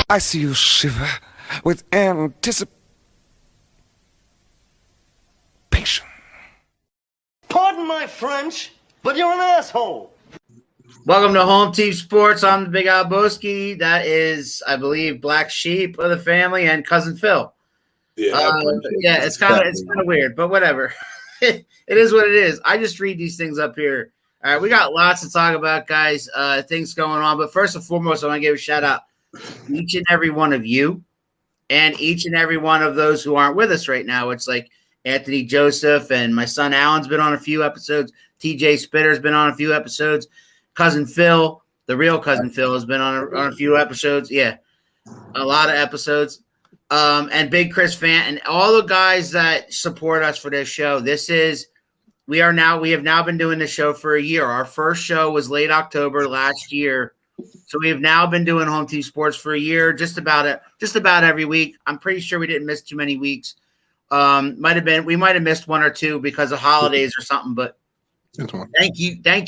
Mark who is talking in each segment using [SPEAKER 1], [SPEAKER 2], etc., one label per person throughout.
[SPEAKER 1] I see you shiver with anticipation.
[SPEAKER 2] Pardon my French, but you're an asshole.
[SPEAKER 3] Welcome to Home Team Sports. I'm the Big Alboski. That is, I believe, Black Sheep of the family and Cousin Phil.
[SPEAKER 4] Yeah,
[SPEAKER 3] it's kind of weird, but whatever. It is what it is. I just read these things up here. All right, we got lots to talk about, guys. Things going on, but first and foremost, I want to give a shout out to each and every one of you, and each and every one of those who aren't with us right now. It's like Anthony Joseph and my son Alan's been on a few episodes. TJ Spitter's been on a few episodes. Cousin Phil, the real Cousin Phil, has been on a few episodes. Yeah, a lot of episodes. And Big Chris Fant and all the guys that support us for this show. We have now been doing this show for a year. Our first show was late October last year. So we have now been doing Home Team Sports for a year, just about every week. I'm pretty sure we didn't miss too many weeks. We might have missed one or two because of holidays or something, but thank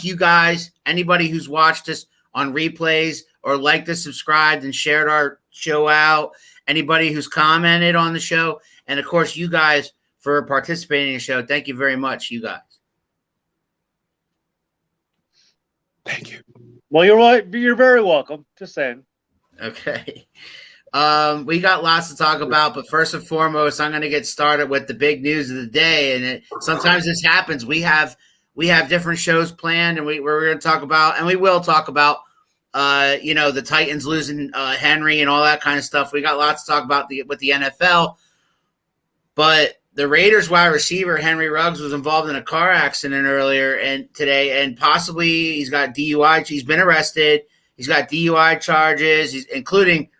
[SPEAKER 3] you guys. Anybody who's watched us on replays or liked us, subscribed, and shared our show out. Anybody who's commented on the show, and of course, you guys for participating in the show. Thank you very much, you guys.
[SPEAKER 4] Thank you.
[SPEAKER 5] Well, you're very welcome. Just saying.
[SPEAKER 3] Okay. We got lots to talk about, but first and foremost, I'm going to get started with the big news of the day. And sometimes this happens. We have different shows planned, and we're going to talk about, and we will talk about, the Titans losing Henry and all that kind of stuff. We got lots to talk about with the NFL, but the Raiders wide receiver Henry Ruggs was involved in a car accident earlier today, and possibly he's got DUI. He's been arrested. He's got DUI charges, including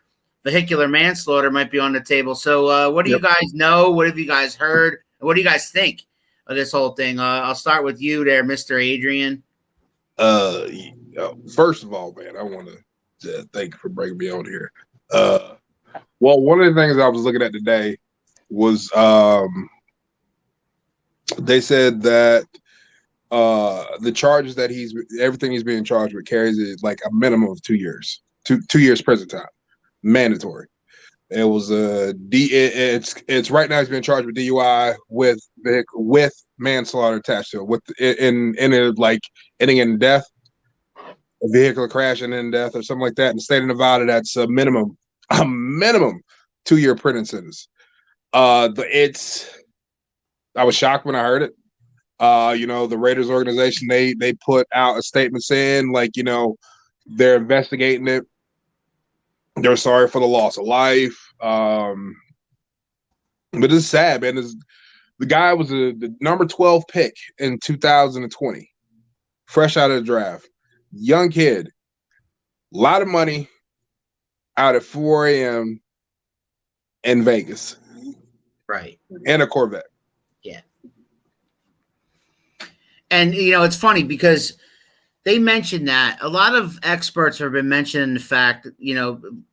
[SPEAKER 3] vehicular manslaughter might be on the table. So what do you guys know? What have you guys heard? What do you guys think of this whole thing? I'll start with you there, Mr. Adrian.
[SPEAKER 4] First of all, man, I want to thank you for bringing me on here. Well, one of the things I was looking at today was they said that the charges that everything he's being charged with carries it like a minimum of 2 years, 2 years prison time, mandatory. It was it's right now he's being charged with DUI with manslaughter attached to it, with in it like ending in death, a vehicular crash and in death or something like that. In the state of Nevada, that's a minimum 2 year prison sentence. I was shocked when I heard it. The Raiders organization, they put out a statement saying, like, they're investigating it. They're sorry for the loss of life. But it's sad, man. The guy was the number 12 pick in 2020, fresh out of the draft. Young kid, a lot of money, out at 4 a.m. in Vegas.
[SPEAKER 3] Right.
[SPEAKER 4] And a Corvette.
[SPEAKER 3] Yeah. And, it's funny because they mentioned that a lot of experts have been mentioning the fact,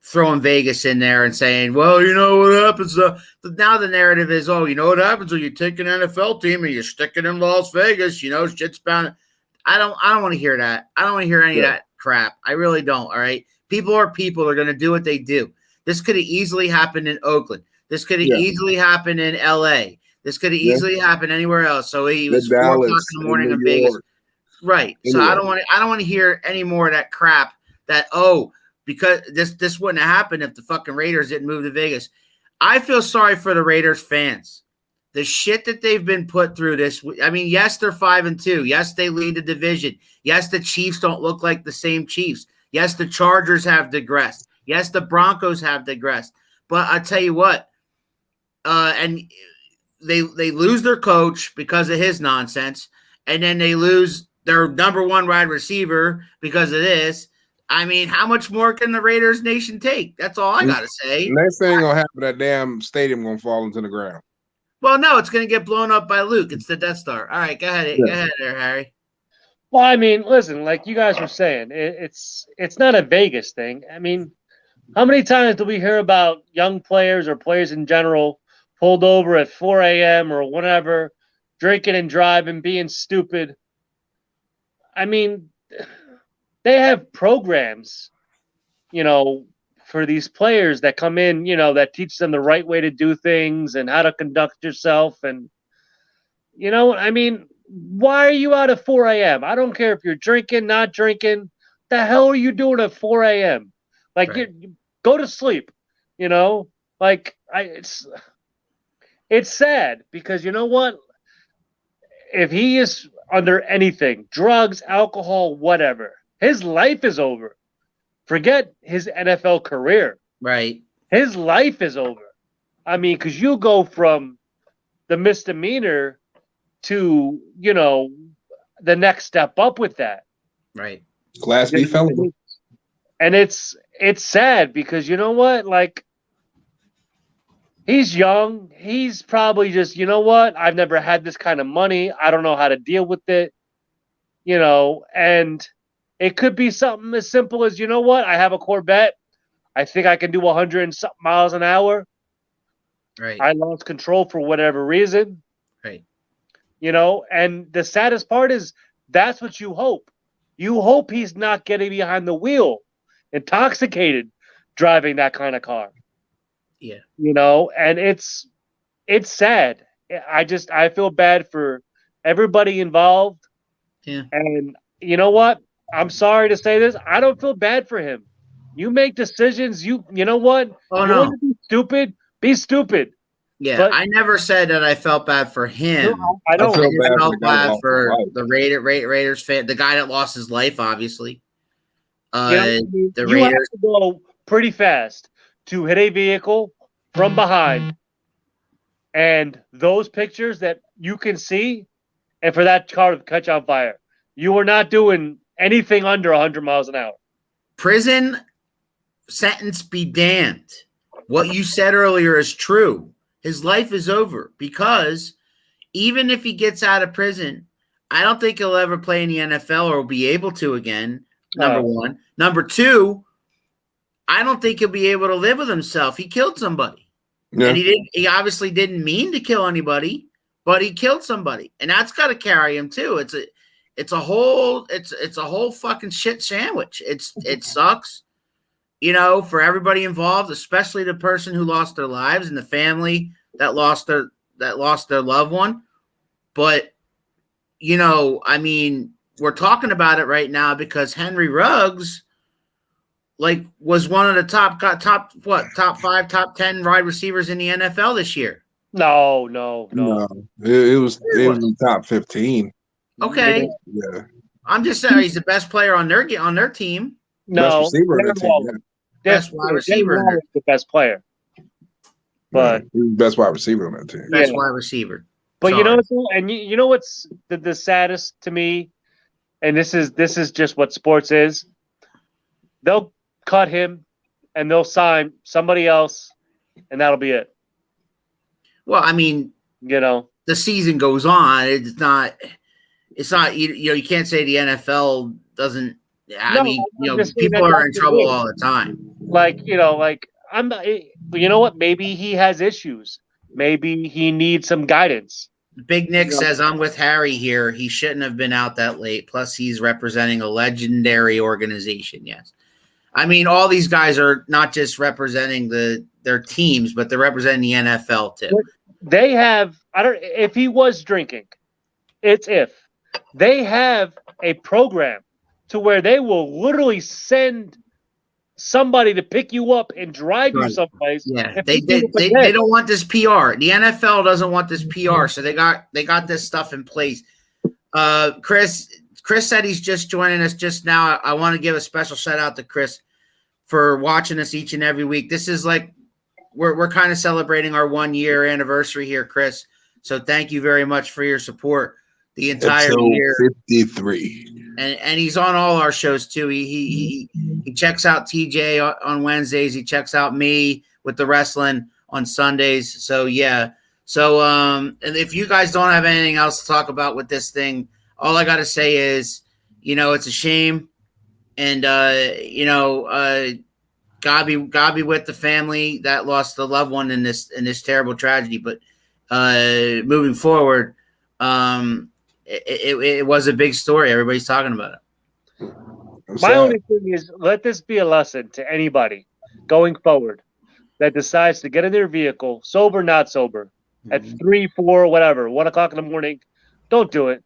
[SPEAKER 3] throwing Vegas in there and saying, well, what happens? Now the narrative is, what happens when you take an NFL team and you stick it in Las Vegas, shit's bound. I don't want to hear that. I don't want to hear any of that crap. I really don't. All right. People are people. They're going to do what they do. This could have easily happened in Oakland. This could have easily happened in LA. This could have easily happened anywhere else. So he was 4 o'clock in the morning in Vegas. Right. So I don't want to hear any more of that crap that, because this wouldn't have happened if the fucking Raiders didn't move to Vegas. I feel sorry for the Raiders fans. The shit that they've been put through this. I mean, yes, they're 5-2. Yes, they lead the division. Yes, the Chiefs don't look like the same Chiefs. Yes, the Chargers have digressed. Yes, the Broncos have digressed. But I tell you what, and they lose their coach because of his nonsense, and then they lose their number 1 wide receiver because of this. I mean, how much more can the Raiders nation take? That's all I got to say.
[SPEAKER 4] Next thing gonna happen, that damn stadium gonna fall into the ground.
[SPEAKER 3] Well, no, it's going to get blown up by Luke. It's the Death Star. All right, go ahead. Go ahead there, Harry.
[SPEAKER 5] Well, I mean, listen, like you guys were saying, it's not a Vegas thing. I mean, how many times do we hear about young players or players in general pulled over at 4 a.m. or whatever, drinking and driving, being stupid? I mean, they have programs, for these players that come in, that teach them the right way to do things and how to conduct yourself. And, I mean, why are you out at 4 a.m.? I don't care if you're drinking, not drinking. The hell are you doing at 4 a.m.? Like,
[SPEAKER 3] Right.
[SPEAKER 5] you go to sleep, Like, it's sad because you know what? If he is under anything, drugs, alcohol, whatever, his life is over. Forget his NFL career.
[SPEAKER 3] Right.
[SPEAKER 5] His life is over. I mean, because you go from the misdemeanor to, the next step up with that.
[SPEAKER 3] Right.
[SPEAKER 4] Class B felony.
[SPEAKER 5] And it's sad because you know what? Like, he's young. He's probably just, I've never had this kind of money. I don't know how to deal with it. And it could be something as simple as, I have a Corvette. I think I can do 100 and something miles an hour.
[SPEAKER 3] Right.
[SPEAKER 5] I lost control for whatever reason.
[SPEAKER 3] Right.
[SPEAKER 5] And the saddest part is that's what you hope. You hope he's not getting behind the wheel, intoxicated, driving that kind of car.
[SPEAKER 3] Yeah.
[SPEAKER 5] And it's sad. I feel bad for everybody involved.
[SPEAKER 3] Yeah.
[SPEAKER 5] And you know what? I'm sorry to say this. I don't feel bad for him. You make decisions. You know what?
[SPEAKER 3] Oh,
[SPEAKER 5] you
[SPEAKER 3] no.
[SPEAKER 5] want to be stupid? Be stupid.
[SPEAKER 3] Yeah,
[SPEAKER 5] But-
[SPEAKER 3] I never said that I felt bad for him.
[SPEAKER 5] I don't.
[SPEAKER 4] feel
[SPEAKER 3] I
[SPEAKER 4] bad
[SPEAKER 3] felt bad for
[SPEAKER 4] for
[SPEAKER 3] the Raiders fan, the guy that lost his life, obviously.
[SPEAKER 5] You
[SPEAKER 3] The
[SPEAKER 5] have
[SPEAKER 3] Raiders.
[SPEAKER 5] to go pretty fast to hit a vehicle from behind. And those pictures that you can see, and for that car to catch on fire, you are not doing anything under 100 miles an hour.
[SPEAKER 3] Prison sentence be damned. What you said earlier is true. His life is over because even if he gets out of prison, I don't think he'll ever play in the NFL or will be able to again. Number one. Number two, I don't think he'll be able to live with himself. He killed somebody.
[SPEAKER 4] Yeah.
[SPEAKER 3] And he obviously didn't mean to kill anybody, but he killed somebody. And that's got to carry him too. It's a whole fucking shit sandwich. It sucks. For everybody involved, especially the person who lost their lives and the family that lost their loved one. But I mean, we're talking about it right now because Henry Ruggs, was one of the top 5, top 10 wide receivers in the NFL this year.
[SPEAKER 5] No.
[SPEAKER 4] It was in the top 15.
[SPEAKER 3] Okay,
[SPEAKER 4] Yeah.
[SPEAKER 3] I'm just saying he's the best player on their team.
[SPEAKER 5] No.
[SPEAKER 4] Best receiver on that team. Yeah.
[SPEAKER 3] Best wide receiver.
[SPEAKER 5] Denver is the best player. But
[SPEAKER 4] He was the best wide receiver on that team.
[SPEAKER 3] Best
[SPEAKER 5] Yeah.
[SPEAKER 3] wide receiver.
[SPEAKER 5] But
[SPEAKER 3] Sorry.
[SPEAKER 5] you know what's and you know what's the saddest to me, and this is just what sports is. They'll cut him and they'll sign somebody else, and that'll be it.
[SPEAKER 3] Well, I mean, the season goes on. It's not you can't say the NFL doesn't. I
[SPEAKER 5] No,
[SPEAKER 3] mean,
[SPEAKER 5] I'm just saying
[SPEAKER 3] people
[SPEAKER 5] that
[SPEAKER 3] are in
[SPEAKER 5] that's the
[SPEAKER 3] trouble
[SPEAKER 5] thing.
[SPEAKER 3] all the time.
[SPEAKER 5] I'm not. You know what? Maybe he has issues. Maybe he needs some guidance.
[SPEAKER 3] Big Nick says, I'm with Harry here. He shouldn't have been out that late. Plus, he's representing a legendary organization. Yes. I mean, all these guys are not just representing their teams, but they're representing the NFL too.
[SPEAKER 5] They have, if he was drinking, they have a program to where they will literally send somebody to pick you up and drive you someplace.
[SPEAKER 3] Yeah, they don't want this PR. The NFL doesn't want this PR, so they got this stuff in place. Chris said he's just joining us just now. I want to give a special shout out to Chris for watching us each and every week. This is we're kind of celebrating our 1 year anniversary here, Chris. So thank you very much for your support the entire year.
[SPEAKER 4] 53.
[SPEAKER 3] And he's on all our shows too. He checks out TJ on Wednesdays. He checks out me with the wrestling on Sundays. So yeah. So and if you guys don't have anything else to talk about with this thing, all I gotta say is, it's a shame, and God be with the family that lost a loved one in this terrible tragedy. But moving forward, it was a big story. Everybody's talking about it.
[SPEAKER 5] My only thing is, let this be a lesson to anybody. going forward that decides to get in their vehicle, sober, not sober, at 3, 4, whatever, 1 o'clock in the morning, don't do it.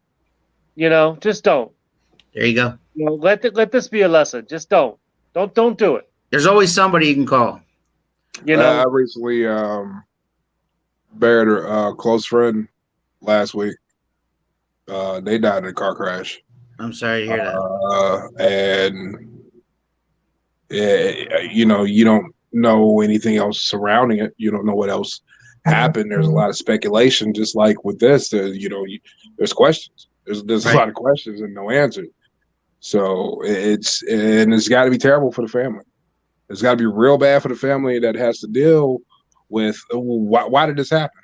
[SPEAKER 5] Just don't.
[SPEAKER 3] There you go.
[SPEAKER 5] Let this be a lesson. Just don't. Don't do it.
[SPEAKER 3] There's always somebody you can call.
[SPEAKER 4] I recently buried a close friend last week. They died in a car crash.
[SPEAKER 3] I'm sorry to hear that.
[SPEAKER 4] And you don't know anything else surrounding it. You don't know what else happened. There's a lot of speculation. Just like with this, there's questions. There's a lot of questions and no answers. So it's got to be terrible for the family. It's got to be real bad for the family that has to deal with why did this happen?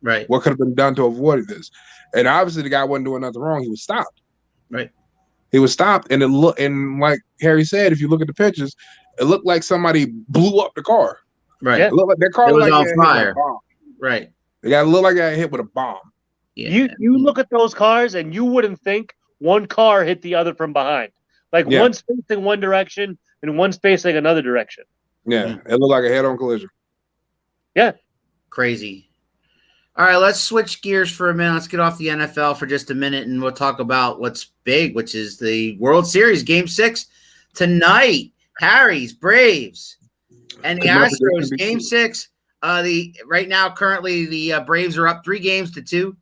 [SPEAKER 3] Right.
[SPEAKER 4] What could have been done to avoid this? And obviously the guy wasn't doing nothing wrong. He was stopped.
[SPEAKER 3] Right.
[SPEAKER 4] He was stopped, and and like Harry said, if you look at the pictures, it looked like somebody blew up the car.
[SPEAKER 3] Right.
[SPEAKER 4] It looked like that car
[SPEAKER 3] was on
[SPEAKER 4] fire.
[SPEAKER 3] Right.
[SPEAKER 4] It got look like it got hit with a bomb.
[SPEAKER 3] Yeah.
[SPEAKER 5] You look at those cars and you wouldn't think one car hit the other from behind. Like one's facing one direction and one's facing another direction.
[SPEAKER 4] Yeah, it looked like a head-on collision.
[SPEAKER 5] Yeah.
[SPEAKER 3] Crazy. All right, let's switch gears for a minute. Let's get off the NFL for just a minute, and we'll talk about what's big, which is the World Series Game 6 tonight. Harry's Braves and the Astros Game 6. Right now, currently, the Braves are up 3-2,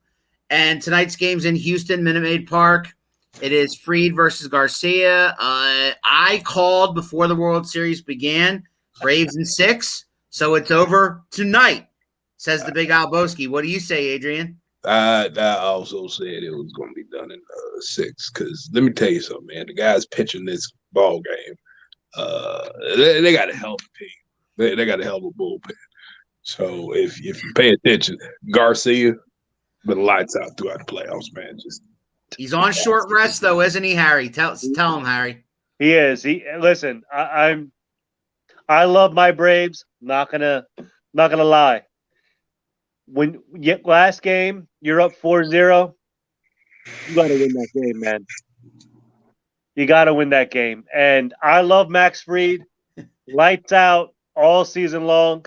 [SPEAKER 3] and tonight's game's in Houston, Minute Maid Park. It is Fried versus Garcia. I called before the World Series began, Braves in 6, so it's over tonight, says the big Alboski. What do you say, Adrian?
[SPEAKER 4] I also said it was going to be done in 6 because let me tell you something, man. The guys pitching this ball game, they got a hell of a team. They got a hell of a bullpen. So if you pay attention, Garcia been lights out throughout the playoffs, man.
[SPEAKER 3] He's on short rest though, isn't he, Harry? Tell him, Harry.
[SPEAKER 5] He is. Listen. I love my Braves. Not gonna lie. Last game, you're up 4-0. You got to win that game, man. You got to win that game. And I love Max Fried. Lights out all season long.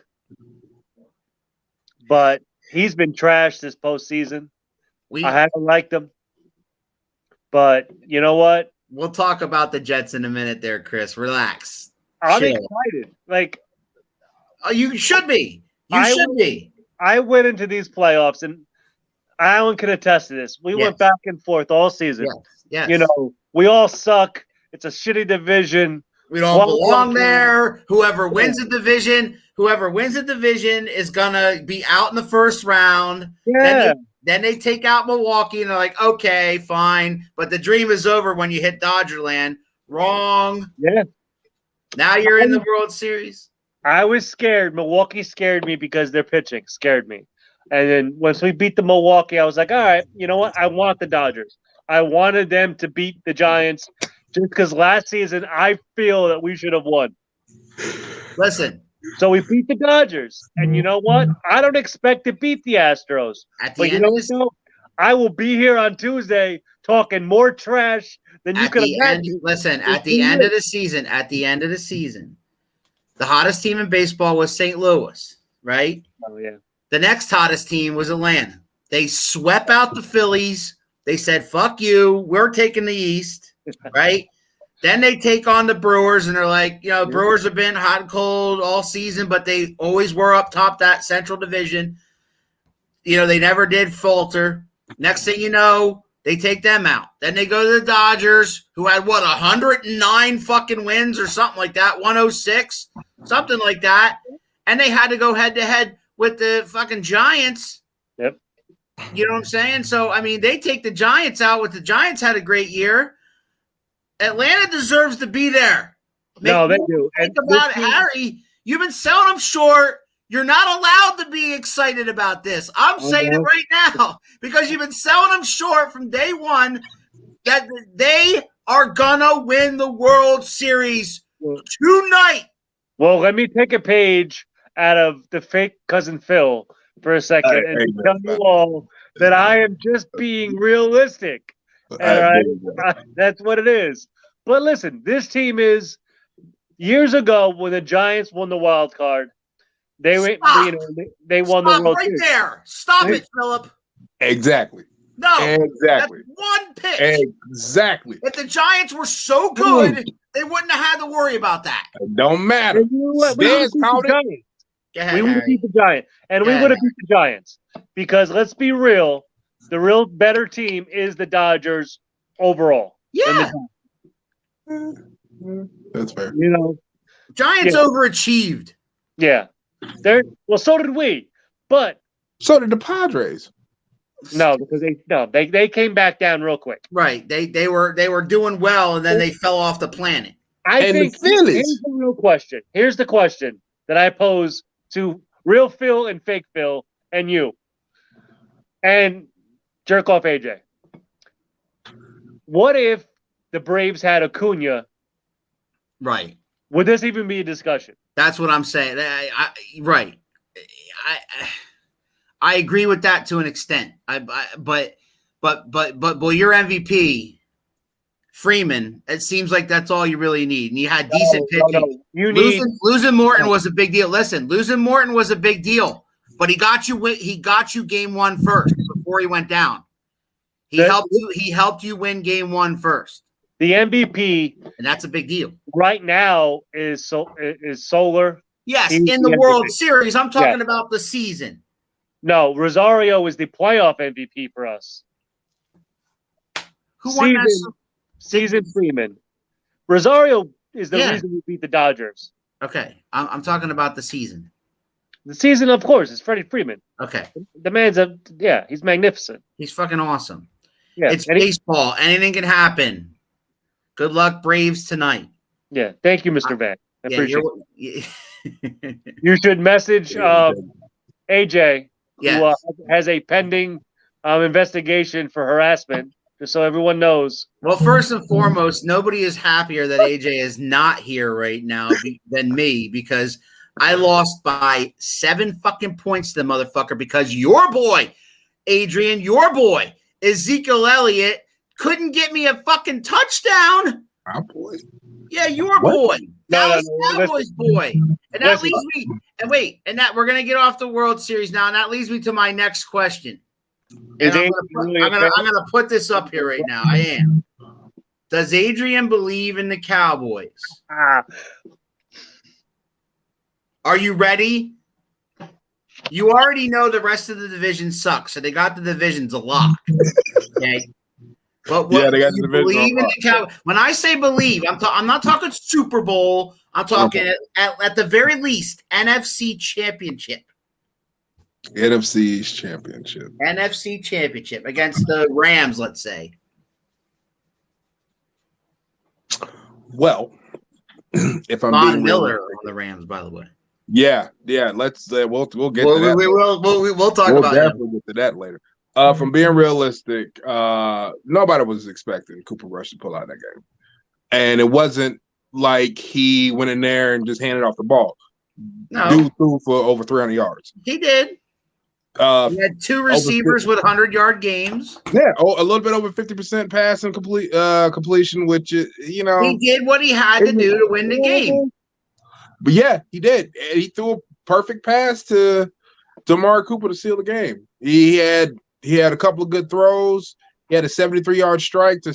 [SPEAKER 5] But he's been trashed this postseason. I haven't liked him. But you know what?
[SPEAKER 3] We'll talk about the Jets in a minute there, Chris. Relax.
[SPEAKER 5] I'm excited. Like,
[SPEAKER 3] you should be. You should be.
[SPEAKER 5] I went into these playoffs, and Alan can attest to this. We went back and forth all season.
[SPEAKER 3] Yes.
[SPEAKER 5] We all suck. It's a shitty division.
[SPEAKER 3] We don't belong there. Whoever wins the division is gonna be out in the first round.
[SPEAKER 5] Yeah.
[SPEAKER 3] Then they take out Milwaukee, and they're like, okay, fine. But the dream is over when you hit Dodgerland. Wrong.
[SPEAKER 5] Yeah.
[SPEAKER 3] Now you're in the World Series.
[SPEAKER 5] I was scared. Milwaukee scared me because their pitching scared me. And then once we beat the Milwaukee, I was like, all right, you know what? I want the Dodgers. I wanted them to beat the Giants just because last season I feel that we should have won.
[SPEAKER 3] Listen.
[SPEAKER 5] So we beat the Dodgers. And you know what? I don't expect to beat the Astros. But you know what? I will be here on Tuesday talking more trash than you can imagine.
[SPEAKER 3] Listen, at the end of the season, the hottest team in baseball was St. Louis, right?
[SPEAKER 5] Oh, yeah.
[SPEAKER 3] The next hottest team was Atlanta. They swept out the Phillies. They said, fuck you. We're taking the East, right? Then they take on the Brewers, and they're like, Brewers have been hot and cold all season, but they always were up top that Central Division. They never did falter. Next thing you know, they take them out. Then they go to the Dodgers, who had, 109 fucking wins or something like that, 106, something like that. And they had to go head-to-head with the fucking Giants.
[SPEAKER 5] Yep.
[SPEAKER 3] You know what I'm saying? So, they take the Giants out. The Giants had a great year. Atlanta deserves to be there.
[SPEAKER 5] They do.
[SPEAKER 3] Think about it, Harry. You've been selling them short. You're not allowed to be excited about this. I'm saying it right now because you've been selling them short from day one that they are going to win the World Series tonight.
[SPEAKER 5] Well, let me take a page out of the fake Cousin Phil for a second and tell you all that I am just being realistic. All right? That's what it is. But listen, this team is years ago when the Giants won the wild card, they went,
[SPEAKER 3] Stop.
[SPEAKER 5] they won the
[SPEAKER 3] Stop
[SPEAKER 5] World
[SPEAKER 3] right
[SPEAKER 5] Series.
[SPEAKER 3] there. Stop it, Philip.
[SPEAKER 4] Exactly.
[SPEAKER 3] No.
[SPEAKER 4] Exactly.
[SPEAKER 3] That's one pitch.
[SPEAKER 4] Exactly.
[SPEAKER 3] If the Giants were so good, they wouldn't have had to worry about that.
[SPEAKER 4] It don't matter.
[SPEAKER 5] And you know what? We would have
[SPEAKER 4] Stairs
[SPEAKER 5] beat
[SPEAKER 4] called
[SPEAKER 5] the
[SPEAKER 4] it.
[SPEAKER 5] Giants.
[SPEAKER 3] Go ahead,
[SPEAKER 5] We would have
[SPEAKER 3] Harry.
[SPEAKER 5] beat the Giants. And
[SPEAKER 3] Go
[SPEAKER 5] we
[SPEAKER 3] ahead,
[SPEAKER 5] would have beat the Giants. Because let's be real, the real better team is the Dodgers overall.
[SPEAKER 3] Yeah.
[SPEAKER 4] That's fair.
[SPEAKER 5] You know,
[SPEAKER 3] Giants overachieved.
[SPEAKER 5] yeah. Well, so did we. But
[SPEAKER 4] So did the Padres.
[SPEAKER 5] no, because they came back down real quick.
[SPEAKER 3] Right. They were doing well, and then they fell off the planet.
[SPEAKER 5] I
[SPEAKER 4] And
[SPEAKER 5] think
[SPEAKER 4] the Phillies.
[SPEAKER 5] here's the real question. Here's the question that I pose to real Phil and fake Phil and you. And jerk off AJ. What if the Braves had Acuna?
[SPEAKER 3] Right.
[SPEAKER 5] Would this even be a discussion?
[SPEAKER 3] That's what I'm saying. Right. I agree with that to an extent. But your MVP, Freeman, it seems like that's all you really need. And you had decent pitching.
[SPEAKER 5] You need
[SPEAKER 3] Losing Morton was a big deal. Listen, losing Morton was a big deal, but he got you game one first before he went down. He helped you win game one first.
[SPEAKER 5] the MVP
[SPEAKER 3] And that's a big deal.
[SPEAKER 5] right now is Solar.
[SPEAKER 3] Yes,
[SPEAKER 5] He's
[SPEAKER 3] in the
[SPEAKER 5] the
[SPEAKER 3] World
[SPEAKER 5] MVP.
[SPEAKER 3] Series. I'm talking
[SPEAKER 5] Yes.
[SPEAKER 3] about the season.
[SPEAKER 5] No, Rosario is the playoff MVP for us.
[SPEAKER 3] Who won that?
[SPEAKER 5] Season Freeman. Rosario is the
[SPEAKER 3] Yeah.
[SPEAKER 5] reason we beat the Dodgers.
[SPEAKER 3] Okay, I'm talking about the season.
[SPEAKER 5] The season, of course, is Freddie Freeman.
[SPEAKER 3] Okay,
[SPEAKER 5] The man's he's magnificent.
[SPEAKER 3] he's fucking awesome.
[SPEAKER 5] Yeah,
[SPEAKER 3] It's
[SPEAKER 5] and
[SPEAKER 3] baseball. Anything can happen. Good luck, Braves, tonight.
[SPEAKER 5] yeah. Thank you, Mr. Van. I
[SPEAKER 3] Yeah,
[SPEAKER 5] appreciate
[SPEAKER 3] you're-
[SPEAKER 5] it. You should message AJ,
[SPEAKER 3] Yes.
[SPEAKER 5] who has a pending investigation for harassment, just so everyone knows.
[SPEAKER 3] Well, first and foremost, nobody is happier that AJ is not here right now than me, because I lost by 7 fucking points to the motherfucker because your boy, Adrian, your boy, Ezekiel Elliott, couldn't get me a fucking touchdown.
[SPEAKER 4] My boy.
[SPEAKER 3] Yeah, your
[SPEAKER 4] What?
[SPEAKER 3] boy.
[SPEAKER 5] No,
[SPEAKER 3] Dallas
[SPEAKER 5] no,
[SPEAKER 3] Cowboys boy. And that
[SPEAKER 5] listen.
[SPEAKER 3] leads me, and wait, and that we're gonna get off the World Series now, and that leads me to my next question. And
[SPEAKER 5] Is
[SPEAKER 3] I'm
[SPEAKER 5] Adrian
[SPEAKER 3] gonna,
[SPEAKER 5] really okay?
[SPEAKER 3] I'm gonna put this up here right now. I am. Does Adrian believe in the Cowboys? Are you ready? You already know the rest of the division sucks, so they got the divisions a lock. Okay. But what
[SPEAKER 4] They got the
[SPEAKER 3] you
[SPEAKER 4] division
[SPEAKER 3] believe
[SPEAKER 4] on
[SPEAKER 3] in
[SPEAKER 4] lock.
[SPEAKER 3] the Cowboys? When I say believe, I'm not talking Super Bowl. I'm talking at the very least NFC Championship.
[SPEAKER 4] NFC's championship.
[SPEAKER 3] NFC Championship against the Rams, let's say.
[SPEAKER 4] Well, if I'm
[SPEAKER 3] Von
[SPEAKER 4] being
[SPEAKER 3] Miller
[SPEAKER 4] realistic,
[SPEAKER 3] on the Rams, by the way.
[SPEAKER 4] yeah. Let's we'll get to that.
[SPEAKER 3] We'll talk
[SPEAKER 4] We'll
[SPEAKER 3] about him.
[SPEAKER 4] definitely get to that later. From being realistic, nobody was expecting Cooper Rush to pull out that game, and it wasn't like he went in there and just handed off the ball.
[SPEAKER 3] No,
[SPEAKER 4] Dude threw for over 300 yards.
[SPEAKER 3] he did. He had 2 receivers with 100-yard games.
[SPEAKER 4] Yeah, a little bit over 50% passing completion, which
[SPEAKER 3] He did what he had to do to win the game.
[SPEAKER 4] But yeah, he did. And he threw a perfect pass to Amari Cooper to seal the game. He had a couple of good throws. He had a 73-yard strike to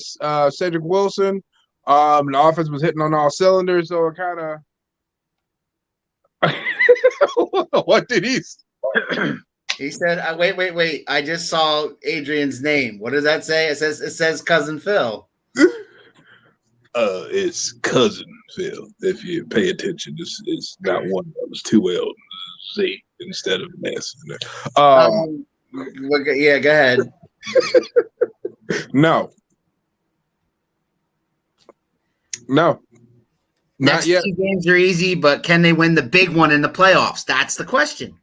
[SPEAKER 4] Cedric Wilson. The offense was hitting on all cylinders, so it kind of. What did he?
[SPEAKER 3] He said, "Wait! I just saw Adrian's name. What does that say? It says cousin Phil."
[SPEAKER 4] It's cousin Phil. If you pay attention, it's not one that was 2 Z instead of an S.
[SPEAKER 3] Yeah, go ahead.
[SPEAKER 4] No, not
[SPEAKER 3] Next
[SPEAKER 4] yet.
[SPEAKER 3] 2 games are easy, but can they win the big one in the playoffs? That's the question.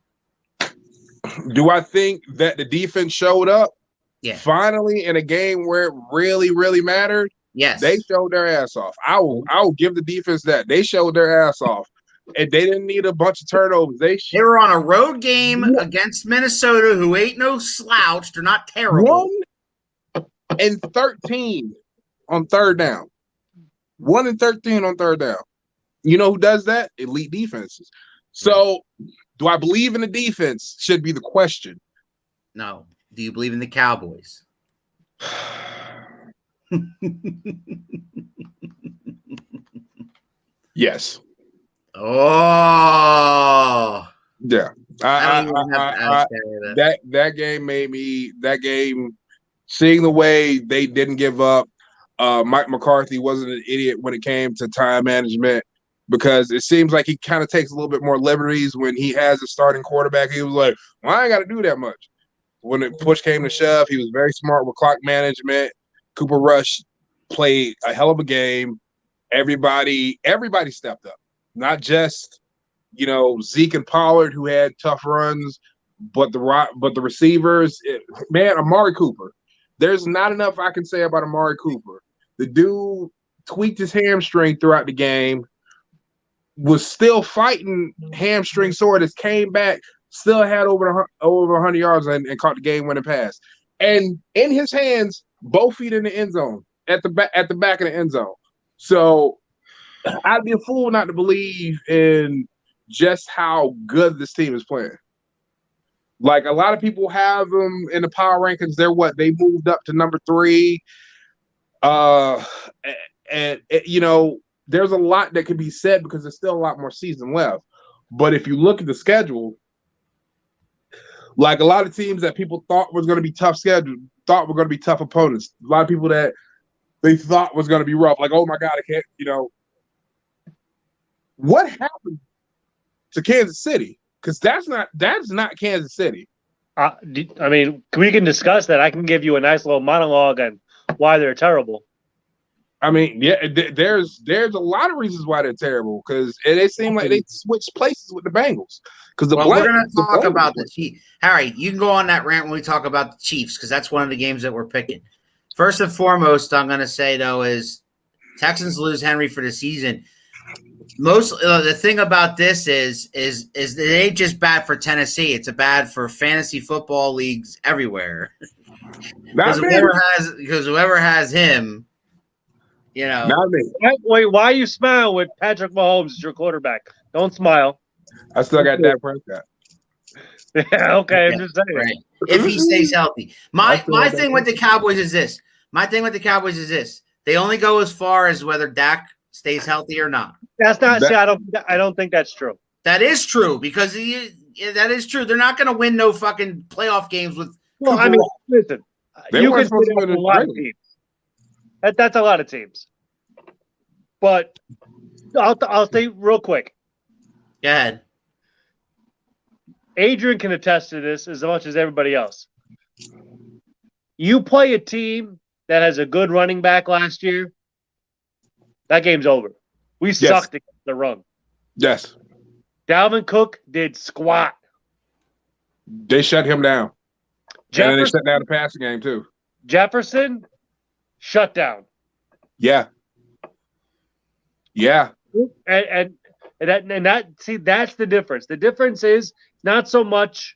[SPEAKER 4] Do I think that the defense showed up?
[SPEAKER 3] Yeah.
[SPEAKER 4] Finally, in a game where it really, really mattered,
[SPEAKER 3] Yes.
[SPEAKER 4] they showed their ass off. I will give the defense that. They showed their ass off. And they didn't need a bunch of turnovers.
[SPEAKER 3] They were on a road game against Minnesota, who ain't no slouch. They're not terrible.
[SPEAKER 4] 1-13 on third down. 1-13 on third down. You know who does that? Elite defenses. So, do I believe in the defense? Should be the question.
[SPEAKER 3] No. Do you believe in the Cowboys?
[SPEAKER 4] Yes.
[SPEAKER 3] Oh.
[SPEAKER 4] Yeah.
[SPEAKER 3] That
[SPEAKER 4] game made me. That game, seeing the way they didn't give up. Mike McCarthy wasn't an idiot when it came to time management, because it seems like he kind of takes a little bit more liberties when he has a starting quarterback. He was like, well, I ain't got to do that much. When the push came to shove, he was very smart with clock management. Cooper Rush played a hell of a game. Everybody stepped up, not just Zeke and Pollard, who had tough runs, but the receivers. Man, Amari Cooper. There's not enough I can say about Amari Cooper. The dude tweaked his hamstring throughout the game, was still fighting hamstring soreness, came back, still had over 100 yards and caught the game-winning pass. And in his hands, both feet in the end zone, at the back of the end zone. So I'd be a fool not to believe in just how good this team is playing. Like, a lot of people have them in the power rankings. They moved up to number 3. There's a lot that could be said because there's still a lot more season left. But if you look at the schedule, like, a lot of teams that people thought was going to be tough schedule, thought were going to be tough opponents. A lot of people that they thought was going to be rough. Like, oh my God, I can't, what happened to Kansas City? Because that's not Kansas City.
[SPEAKER 5] I mean, we can discuss that. I can give you a nice little monologue on why they're terrible.
[SPEAKER 4] I mean, yeah, there's a lot of reasons why they're terrible, because they seem like they switched places with the Bengals. Because
[SPEAKER 3] we're going to talk about the Chiefs. Harry, you can go on that rant when we talk about the Chiefs, because that's one of the games that we're picking. First and foremost, I'm going to say, though, is Texans lose Henry for the season. The thing about this is it ain't just bad for Tennessee. It's bad for fantasy football leagues everywhere. Because whoever has him,
[SPEAKER 4] Not me.
[SPEAKER 5] Wait, why are you smiling with Patrick Mahomes as your quarterback? Don't smile.
[SPEAKER 4] I still got Dak Prescott.
[SPEAKER 5] Yeah, okay, I'm just saying.
[SPEAKER 3] Right. If he stays healthy. My thing with the Cowboys is this. They only go as far as whether Dak stays healthy or not.
[SPEAKER 5] That's not. I don't think that's true.
[SPEAKER 3] That is true, because that is true. They're not going to win no fucking playoff games with.
[SPEAKER 5] Well, I mean, listen, you can put up a lot of teams. That's a lot of teams. But I'll say real quick.
[SPEAKER 3] Go ahead.
[SPEAKER 5] Adrian can attest to this as much as everybody else. You play a team that has a good running back last year, that game's over. We sucked against the run.
[SPEAKER 4] Yes.
[SPEAKER 5] Dalvin Cook did squat.
[SPEAKER 4] They shut him down. And then they shut down the passing game, too.
[SPEAKER 5] Jefferson, shut down.
[SPEAKER 4] Yeah. Yeah.
[SPEAKER 5] And that's the difference. The difference is not so much,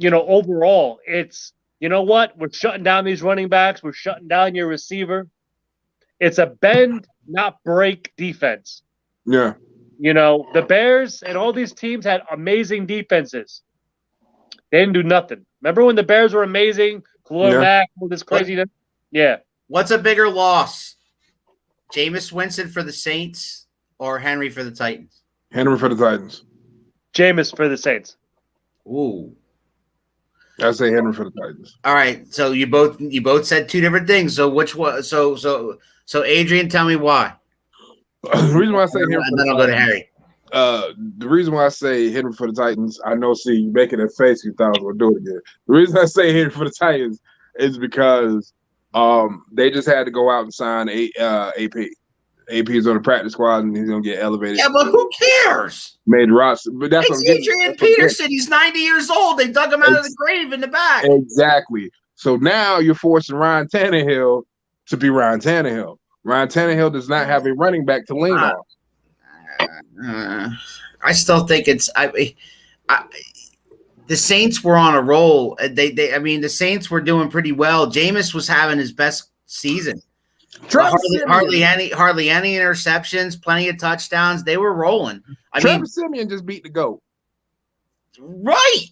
[SPEAKER 5] overall. It's, you know what? We're shutting down these running backs. We're shutting down your receiver. It's a bend, not break defense.
[SPEAKER 4] Yeah.
[SPEAKER 5] The Bears and all these teams had amazing defenses. They didn't do nothing. Remember when the Bears were amazing? Khalil Mack, all this craziness? Yeah.
[SPEAKER 3] What's a bigger loss? Jameis Winston for the Saints or Henry for the Titans?
[SPEAKER 4] Henry for the Titans.
[SPEAKER 5] Jameis for the Saints.
[SPEAKER 3] Ooh.
[SPEAKER 4] I say Henry for the Titans.
[SPEAKER 3] All right. So you both said two different things. So which one? So Adrian, tell me why.
[SPEAKER 4] The reason why I say Henry,
[SPEAKER 3] and then I'll go to Harry.
[SPEAKER 4] The reason why I say Henry for the Titans, I know, see, you making that face, you thought I was going to do it again. The reason I say Henry for the Titans is because they just had to go out and sign AP. AP is on the practice squad, and he's going to get elevated.
[SPEAKER 3] Yeah, but who cares?
[SPEAKER 4] Made roster. But that's
[SPEAKER 3] it's Adrian Peterson. He's 90 years old. They dug him out of the grave in the back.
[SPEAKER 4] Exactly. So now you're forcing Ryan Tannehill to be Ryan Tannehill. Ryan Tannehill does not have a running back to lean on.
[SPEAKER 3] I still think it's the Saints were on a roll. The Saints were doing pretty well. Jameis was having his best season. Hardly any interceptions, plenty of touchdowns. They were rolling.
[SPEAKER 4] Trevor Siemian just beat the GOAT.
[SPEAKER 3] Right.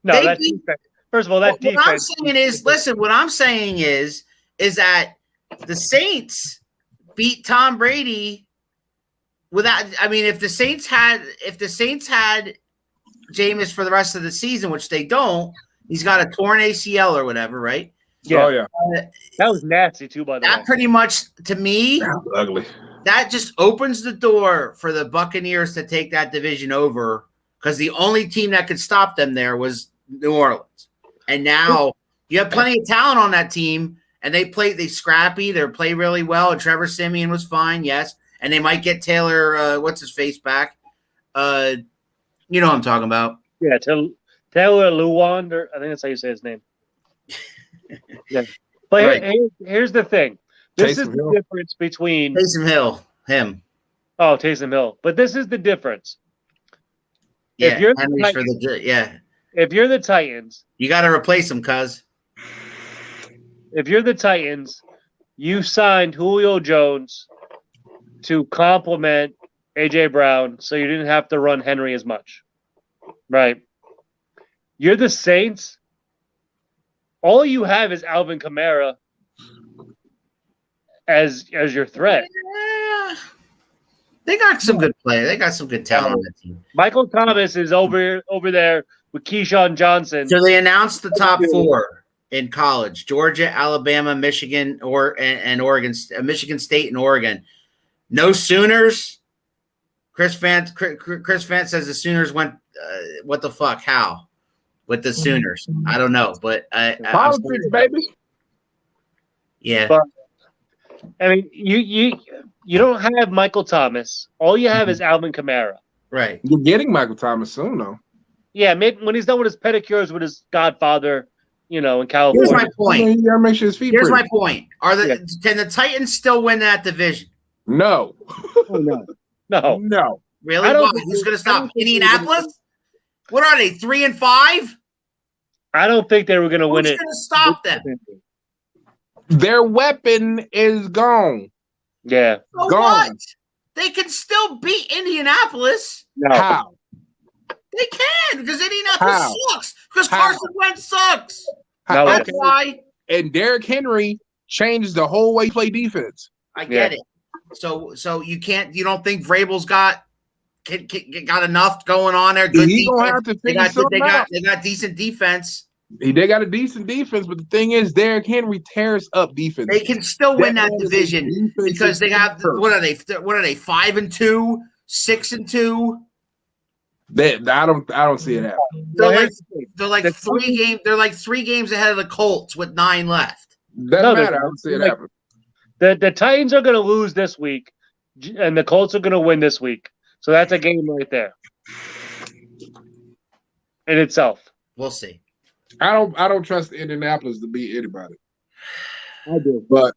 [SPEAKER 5] No, that's first of all, that defense.
[SPEAKER 3] What I'm saying is, listen, what I'm saying is that the Saints beat Tom Brady without. I mean, if the Saints had Jameis for the rest of the season, which they don't, he's got a torn ACL or whatever, right?
[SPEAKER 5] Yeah.
[SPEAKER 4] Oh yeah,
[SPEAKER 5] that was nasty too. By the way,
[SPEAKER 3] that pretty much to me,
[SPEAKER 4] ugly.
[SPEAKER 3] That just opens the door for the Buccaneers to take that division over because the only team that could stop them there was New Orleans, and now you have plenty of talent on that team, and they scrappy, they play really well, and Trevor Siemian was fine, yes, and they might get Taylor, what's his face back, you know what I'm talking about?
[SPEAKER 5] Yeah, Taylor Lewan, I think that's how you say his name. Yeah, but
[SPEAKER 3] right.
[SPEAKER 5] Here's the thing. This
[SPEAKER 4] Taysom
[SPEAKER 5] is the
[SPEAKER 4] Hill.
[SPEAKER 5] difference between
[SPEAKER 3] Taysom Hill, him.
[SPEAKER 5] Oh, Taysom Hill. But this is the difference.
[SPEAKER 3] Yeah,
[SPEAKER 5] if you're the Titans,
[SPEAKER 3] you got to replace him, cuz.
[SPEAKER 5] If you're the Titans, you signed Julio Jones to complement AJ Brown, so you didn't have to run Henry as much, right? You're the Saints. All you have is Alvin Kamara as your threat.
[SPEAKER 3] Yeah. They got some good play. They got some good talent on that team.
[SPEAKER 5] Michael Thomas is over there with Keyshawn Johnson.
[SPEAKER 3] So they announced the top 4 in college: Georgia, Alabama, Michigan, and Oregon. Michigan State and Oregon. No Sooners. Chris Vance says the Sooners went. What the fuck? How? With the Sooners, I don't know, but
[SPEAKER 4] politics, baby.
[SPEAKER 3] Yeah,
[SPEAKER 5] but, I mean, you don't have Michael Thomas. All you have is Alvin Kamara.
[SPEAKER 3] Right.
[SPEAKER 4] You're getting Michael Thomas soon, though.
[SPEAKER 5] Yeah, when he's done with his pedicures with his godfather, in California.
[SPEAKER 3] Here's my point.
[SPEAKER 4] You gotta make sure his feet.
[SPEAKER 3] Here's
[SPEAKER 4] pretty.
[SPEAKER 3] my point. Can the Titans still win that division?
[SPEAKER 4] No.
[SPEAKER 5] No.
[SPEAKER 3] Really? Why? Who's going to stop? Indianapolis? What are they? 3-5?
[SPEAKER 5] I don't think they were going to win it.
[SPEAKER 3] Who's going to stop them?
[SPEAKER 4] Their weapon is gone.
[SPEAKER 5] Yeah.
[SPEAKER 3] So
[SPEAKER 4] gone.
[SPEAKER 3] What? They can still beat Indianapolis.
[SPEAKER 5] No.
[SPEAKER 4] How?
[SPEAKER 3] They can because Indianapolis sucks. Because Carson Wentz sucks.
[SPEAKER 5] No,
[SPEAKER 3] That's why.
[SPEAKER 4] And Derrick Henry changed the whole way you play defense.
[SPEAKER 3] I get it. So you can't. You don't think Vrabel's got enough going on there? Good
[SPEAKER 4] He's gonna have to figure something out.
[SPEAKER 3] They got decent defense.
[SPEAKER 4] They got a decent defense, but the thing is, Derrick Henry tears up defense.
[SPEAKER 3] They can still win that division because they have. What are they? 5-2, 6-2.
[SPEAKER 4] I don't see it happening.
[SPEAKER 3] They're like 3 games. They're like 3 games ahead of the Colts with 9 left.
[SPEAKER 4] Doesn't matter. I don't see it happening.
[SPEAKER 5] The Titans are going to lose this week, and the Colts are going to win this week. So that's a game right there in itself.
[SPEAKER 3] We'll see.
[SPEAKER 4] I don't trust Indianapolis to beat anybody.
[SPEAKER 5] I do,
[SPEAKER 4] but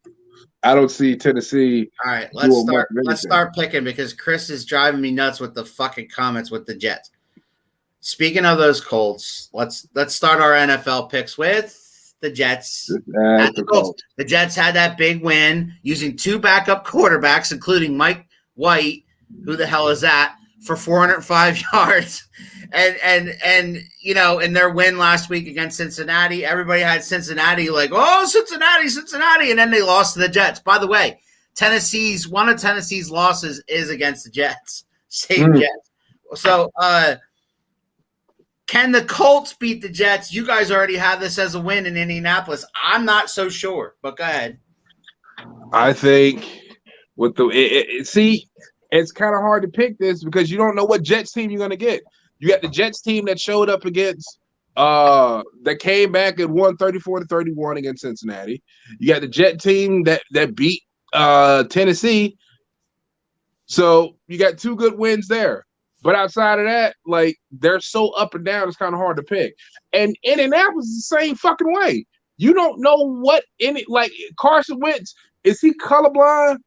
[SPEAKER 4] I don't see Tennessee.
[SPEAKER 3] All right, let's start picking because Chris is driving me nuts with the fucking comments with the Jets. Speaking of those Colts, let's start our NFL picks with the Jets. The Colts. The Jets had that big win using 2 backup quarterbacks, including Mike White. Who the hell is that? For 405 yards. And in their win last week against Cincinnati, everybody had Cincinnati like, oh, Cincinnati. And then they lost to the Jets. By the way, one of Tennessee's losses is against the Jets. Same Jets. So can the Colts beat the Jets? You guys already have this as a win in Indianapolis. I'm not so sure, but go ahead.
[SPEAKER 4] I think with it's kind of hard to pick this because you don't know what Jets team you're going to get. You got the Jets team that showed up against that came back and won 34-31 against Cincinnati. You got the Jet team that beat Tennessee. So you got 2 good wins there. But outside of that, like, they're so up and down, it's kind of hard to pick. And Indianapolis is the same fucking way. You don't know what Carson Wentz, is he colorblind?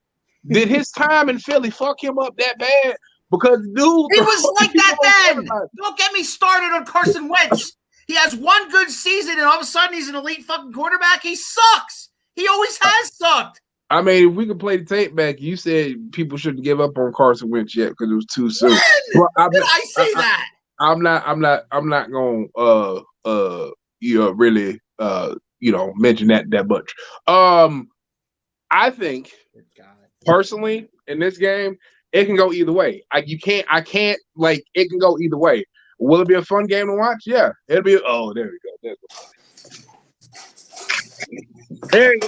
[SPEAKER 4] Did his time in Philly fuck him up that bad? Because dude,
[SPEAKER 3] he was like that then. Don't get me started on Carson Wentz. He has 1 good season, and all of a sudden he's an elite fucking quarterback. He sucks. He always has sucked.
[SPEAKER 4] I mean, if we could play the tape back, you said people shouldn't give up on Carson Wentz yet because it was too soon. Well,
[SPEAKER 3] Did I say that?
[SPEAKER 4] I'm not gonna really mention that much. I think personally in this game, it can go either way. I can't like it can go either way. Will it be a fun game to watch? Yeah. It'll be there we go.
[SPEAKER 5] There you go.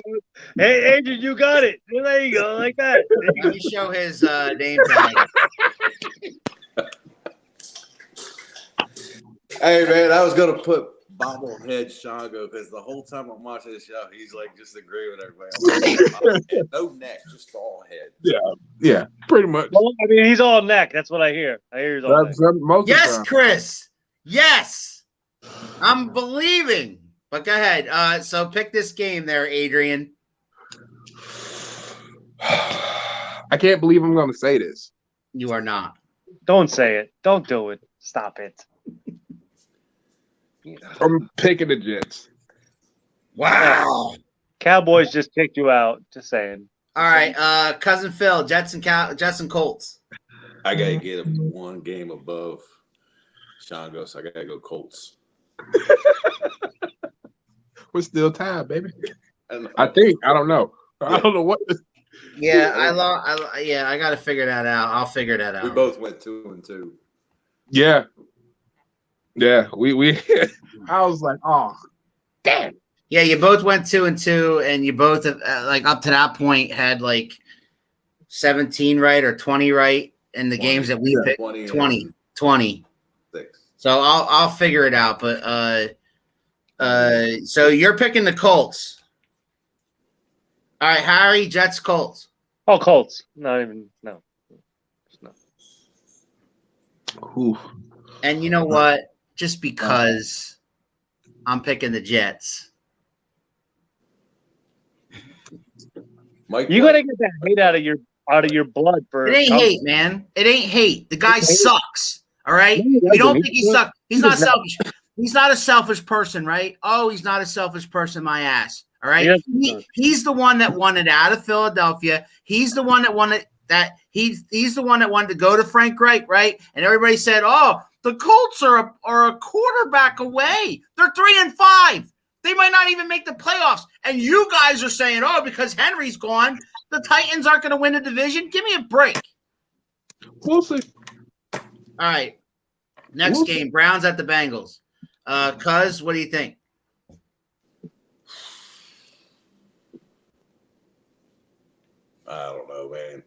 [SPEAKER 5] Hey, Adrian, you got it. There you go, like that.
[SPEAKER 3] Let me show his name tag.
[SPEAKER 6] Hey man, I was gonna put bobblehead Shango because the whole time I'm watching this show, he's like just agreeing with everybody. Like, no neck, just all head.
[SPEAKER 4] Yeah, pretty much.
[SPEAKER 5] Well, I mean, he's all neck. That's what I hear. I hear he's all neck.
[SPEAKER 3] Yes, Chris. Yes. I'm believing. But go ahead. So pick this game there, Adrian.
[SPEAKER 4] I can't believe I'm going to say this.
[SPEAKER 3] You are not.
[SPEAKER 5] Don't say it. Don't do it. Stop it.
[SPEAKER 4] I'm picking the Jets.
[SPEAKER 3] Wow.
[SPEAKER 5] Cowboys just kicked you out. Just saying.
[SPEAKER 3] All right. Cousin Phil, Jets and Colts.
[SPEAKER 6] I got to get one game above Shango, so I got to go Colts.
[SPEAKER 4] We're still tied, baby. I think. I don't know. Yeah. I don't know what.
[SPEAKER 3] Yeah, I got to figure that out. I'll figure that out.
[SPEAKER 6] We both went 2-2.
[SPEAKER 4] Yeah. Yeah. We. I was like, oh, damn.
[SPEAKER 3] Yeah, you both went 2-2, and you both like up to that point had like 17 right or 20 right in the 20, games that we picked. 20. So I'll figure it out, but so you're picking the Colts. All right, Harry, Jets, Colts.
[SPEAKER 5] Oh, Colts. Not even no.
[SPEAKER 4] Oof.
[SPEAKER 3] And you know what? Just because I'm picking the Jets.
[SPEAKER 5] You gotta get that hate out of your blood for
[SPEAKER 3] it. Ain't hate, man. It ain't hate. The guy sucks. All right. You don't think he sucks. He's not selfish. He's not a selfish person, right? Oh, he's not a selfish person, my ass. All right. He's the one that wanted out of Philadelphia. He's the one that wanted that. He's the one that wanted to go to Frank Reich, right? And everybody said, "Oh, the Colts are a quarterback away. They're 3-5. They might not even make the playoffs." And you guys are saying, "Oh, because Henry's gone, the Titans aren't going to win the division." Give me a break.
[SPEAKER 4] We'll see.
[SPEAKER 3] All right. Next game, Browns at the Bengals. Cuz, what do you think?
[SPEAKER 6] I don't know, man.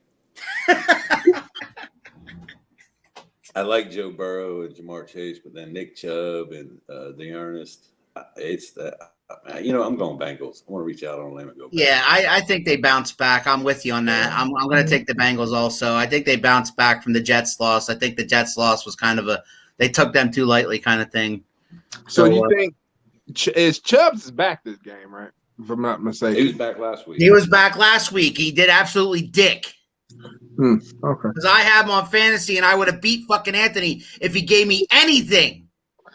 [SPEAKER 6] I like Joe Burrow and Jamar Chase, but then Nick Chubb and DeErnest. It's that. I'm going Bengals. I want to reach out on a limb and go Bengals.
[SPEAKER 3] Yeah, I think they bounce back. I'm with you on that. I'm going to take the Bengals also. I think they bounce back from the Jets loss. I think the Jets loss was kind of they took them too lightly kind of thing.
[SPEAKER 4] So you think Chubbs is back this game, right? If I'm not mistaken.
[SPEAKER 6] He was back last week.
[SPEAKER 3] He was back last week. He did absolutely dick.
[SPEAKER 4] Okay.
[SPEAKER 3] Because I have him on fantasy, and I would have beat fucking Anthony if he gave me anything.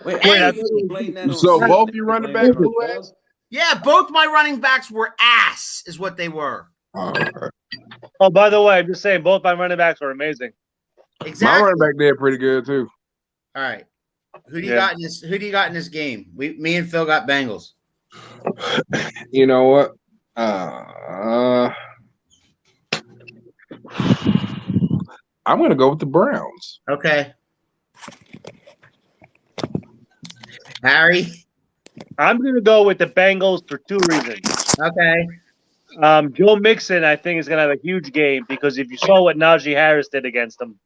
[SPEAKER 4] So both you running back blew ass?
[SPEAKER 3] Yeah, both my running backs were ass, is what they were.
[SPEAKER 5] Oh, by the way, I'm just saying, both my running backs were amazing.
[SPEAKER 3] Exactly.
[SPEAKER 4] My running back did pretty good too.
[SPEAKER 3] All right. Who do you got in this game? Me and Phil got Bengals.
[SPEAKER 4] You know what? I'm going to go with the Browns.
[SPEAKER 3] Okay. Harry?
[SPEAKER 5] I'm going to go with the Bengals for two reasons.
[SPEAKER 3] Okay.
[SPEAKER 5] Joe Mixon, I think, is going to have a huge game because if you saw what Najee Harris did against him,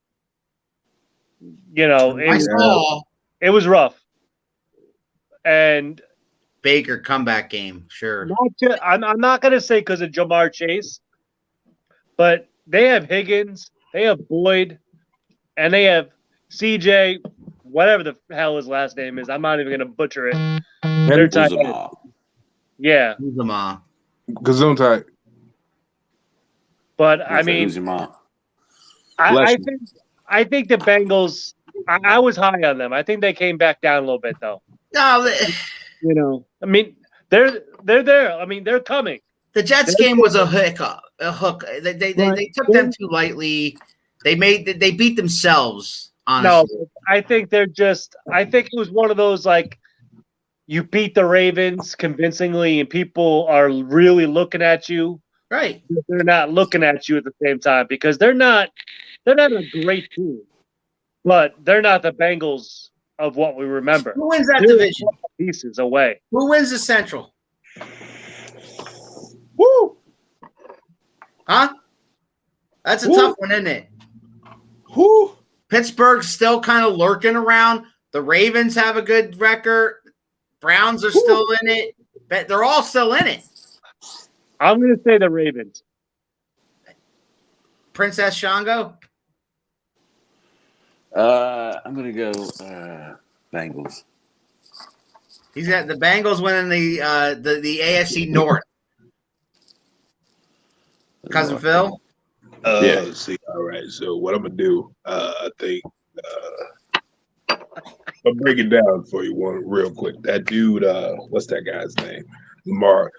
[SPEAKER 5] it was rough. And
[SPEAKER 3] Baker comeback game, sure.
[SPEAKER 5] I'm not going to say because of Jamar Chase, but they have Higgins, they have Boyd, and they have CJ, whatever the hell his last name is. I'm not even going to butcher it. They're tight. Yeah.
[SPEAKER 4] Gesundheit.
[SPEAKER 5] But I mean, I think the Bengals. I was high on them. I think they came back down a little bit, though.
[SPEAKER 3] No,
[SPEAKER 5] I mean, they're there. I mean, they're coming.
[SPEAKER 3] The Jets game was a hook. They took them too lightly. They beat themselves, honestly.
[SPEAKER 5] No, I think I think it was one of those like you beat the Ravens convincingly and people are really looking at you.
[SPEAKER 3] Right.
[SPEAKER 5] They're not looking at you at the same time because they're not a great team, but they're not the Bengals of what we remember.
[SPEAKER 3] Who wins that division?
[SPEAKER 5] Pieces away.
[SPEAKER 3] Who wins the Central?
[SPEAKER 4] Woo!
[SPEAKER 3] Huh? That's a tough one, isn't it?
[SPEAKER 4] Who?
[SPEAKER 3] Pittsburgh's still kind of lurking around. The Ravens have a good record. Browns are still in it. They're all still in it.
[SPEAKER 5] I'm going to say the Ravens.
[SPEAKER 3] Princess Shango?
[SPEAKER 6] I'm going to go Bengals.
[SPEAKER 3] He's got the Bengals winning the AFC North. Cousin Phil?
[SPEAKER 6] Yeah.
[SPEAKER 4] See, all right. So what I'm gonna do? I think I'll break it down for you one real quick. That dude, what's that guy's name? Lamar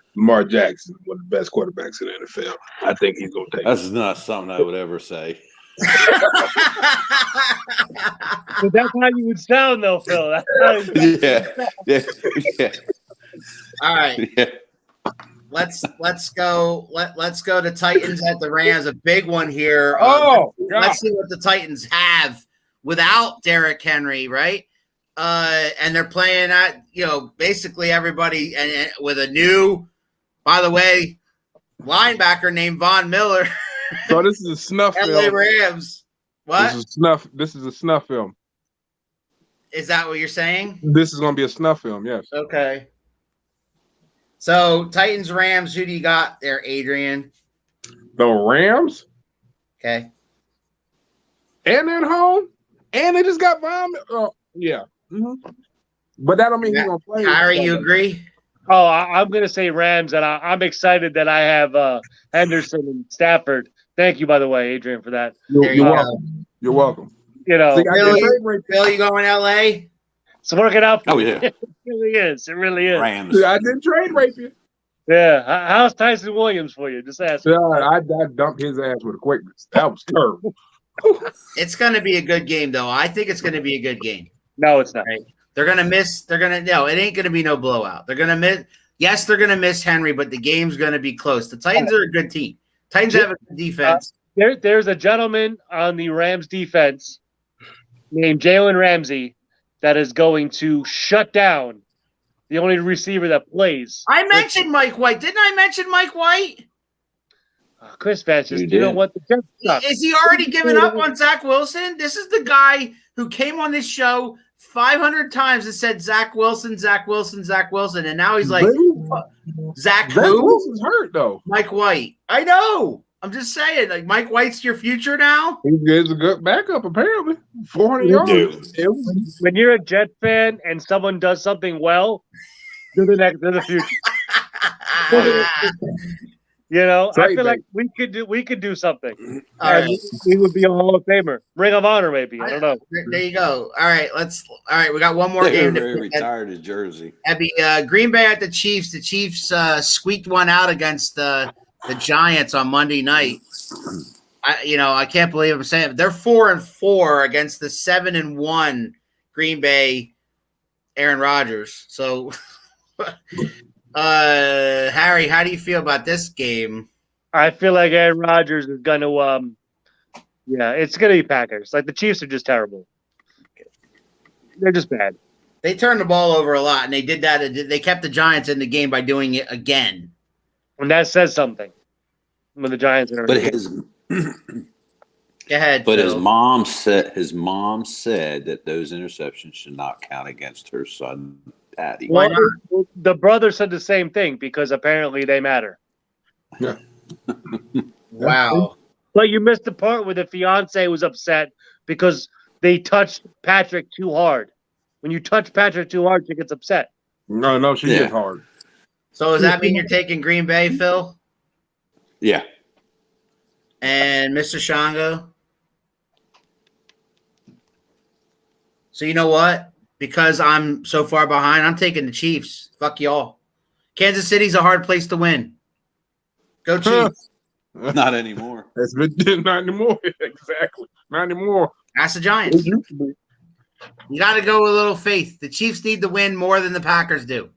[SPEAKER 4] Jackson, one of the best quarterbacks in the NFL. I think he's gonna take.
[SPEAKER 6] That's not something I would ever say.
[SPEAKER 5] But that's how you would sound, though, Phil. That's how
[SPEAKER 6] Yeah.
[SPEAKER 3] All right.
[SPEAKER 6] Yeah.
[SPEAKER 3] Let's go. Let's go to Titans at the Rams. A big one here. Let's see what the Titans have without Derrick Henry, right? And they're playing at basically everybody, and with a new, by the way, linebacker named Von Miller.
[SPEAKER 4] So this is a snuff
[SPEAKER 3] LA
[SPEAKER 4] film.
[SPEAKER 3] Rams. What?
[SPEAKER 4] This is a snuff film.
[SPEAKER 3] Is that what you're saying?
[SPEAKER 4] This is gonna be a snuff film. Yes.
[SPEAKER 3] Okay. So Titans, Rams. Who do you got there, Adrian?
[SPEAKER 4] The Rams.
[SPEAKER 3] Okay.
[SPEAKER 4] And at home, and they just got Von. Yeah. Mm-hmm. But that don't mean he's gonna play.
[SPEAKER 3] Harry, you agree?
[SPEAKER 5] Oh, I'm going to say Rams, and I'm excited that I have Henderson and Stafford. Thank you, by the way, Adrian, for that.
[SPEAKER 4] You're welcome. You're welcome.
[SPEAKER 5] You know,
[SPEAKER 4] See,
[SPEAKER 3] Bill, you going LA?
[SPEAKER 5] it's working out.
[SPEAKER 6] Oh, yeah.
[SPEAKER 5] It really is. It really is.
[SPEAKER 6] Rams.
[SPEAKER 4] I didn't trade rape you.
[SPEAKER 5] Yeah. How's Tyson Williams for you? Just ask.
[SPEAKER 4] Yeah, I dumped his ass with a quickness. That was terrible.
[SPEAKER 3] It's going to be a good game, though. I think it's going to be a good game.
[SPEAKER 5] No, it's not.
[SPEAKER 3] Right. They're going to miss. No, it ain't going to be no blowout. They're going to miss. Yes, they're going to miss Henry, but the game's going to be close. The Titans are a good team. Titans have a good defense.
[SPEAKER 5] There's a gentleman on the Rams defense named Jalen Ramsey that is going to shut down the only receiver that plays.
[SPEAKER 3] I mentioned Mike White. Didn't I mention Mike White?
[SPEAKER 5] Chris Vance,
[SPEAKER 6] You
[SPEAKER 5] you
[SPEAKER 6] did.
[SPEAKER 5] know what? The Jets suck.
[SPEAKER 3] Is he already given up on Zach Wilson? This is the guy who came on this show 500 times and said Zach Wilson, Zach Wilson, Zach Wilson, and now he's like, Zach who?
[SPEAKER 4] Wilson's hurt though.
[SPEAKER 3] Mike White. I know. I'm just saying, like Mike White's your future now.
[SPEAKER 4] He's a good backup apparently. 400 yards.
[SPEAKER 5] When you're a Jet fan and someone does something well, they're the future. You know, I feel like we could do something.
[SPEAKER 3] All right.
[SPEAKER 5] He would be a Hall of Famer, Ring of Honor, maybe. I don't know.
[SPEAKER 3] There you go. All right, we got one more game.
[SPEAKER 6] They retired his jersey.
[SPEAKER 3] That'd be Green Bay at the Chiefs. The Chiefs squeaked one out against the Giants on Monday night. I can't believe I'm saying it. They're 4-4 against the 7-1 Green Bay Aaron Rodgers. So Harry, how do you feel about this game?
[SPEAKER 5] I feel like Aaron Rodgers is going to, it's going to be Packers. Like the Chiefs are just terrible. They're just bad.
[SPEAKER 3] They turned the ball over a lot, and they did that. They kept the Giants in the game by doing it again.
[SPEAKER 5] And that says something when the Giants are.
[SPEAKER 6] But
[SPEAKER 3] Go ahead.
[SPEAKER 6] But
[SPEAKER 3] Phil.
[SPEAKER 6] his mom said that those interceptions should not count against her son, Patty.
[SPEAKER 3] Why not?
[SPEAKER 5] The brother said the same thing because apparently they matter.
[SPEAKER 4] Yeah.
[SPEAKER 3] Wow.
[SPEAKER 5] But you missed the part where the fiance was upset because they touched Patrick too hard. When you touch Patrick too hard, she gets upset.
[SPEAKER 4] No, she gets hard.
[SPEAKER 3] So does that mean you're taking Green Bay, Phil?
[SPEAKER 6] Yeah.
[SPEAKER 3] And Mr. Shango? So you know what? Because I'm so far behind, I'm taking the Chiefs. Fuck y'all. Kansas City's a hard place to win. Go Chiefs.
[SPEAKER 6] Not anymore.
[SPEAKER 4] That's been not anymore. Exactly. Not anymore.
[SPEAKER 3] That's the Giants.
[SPEAKER 4] It used to be.
[SPEAKER 3] You got to go with a little faith. The Chiefs need to win more than the Packers do.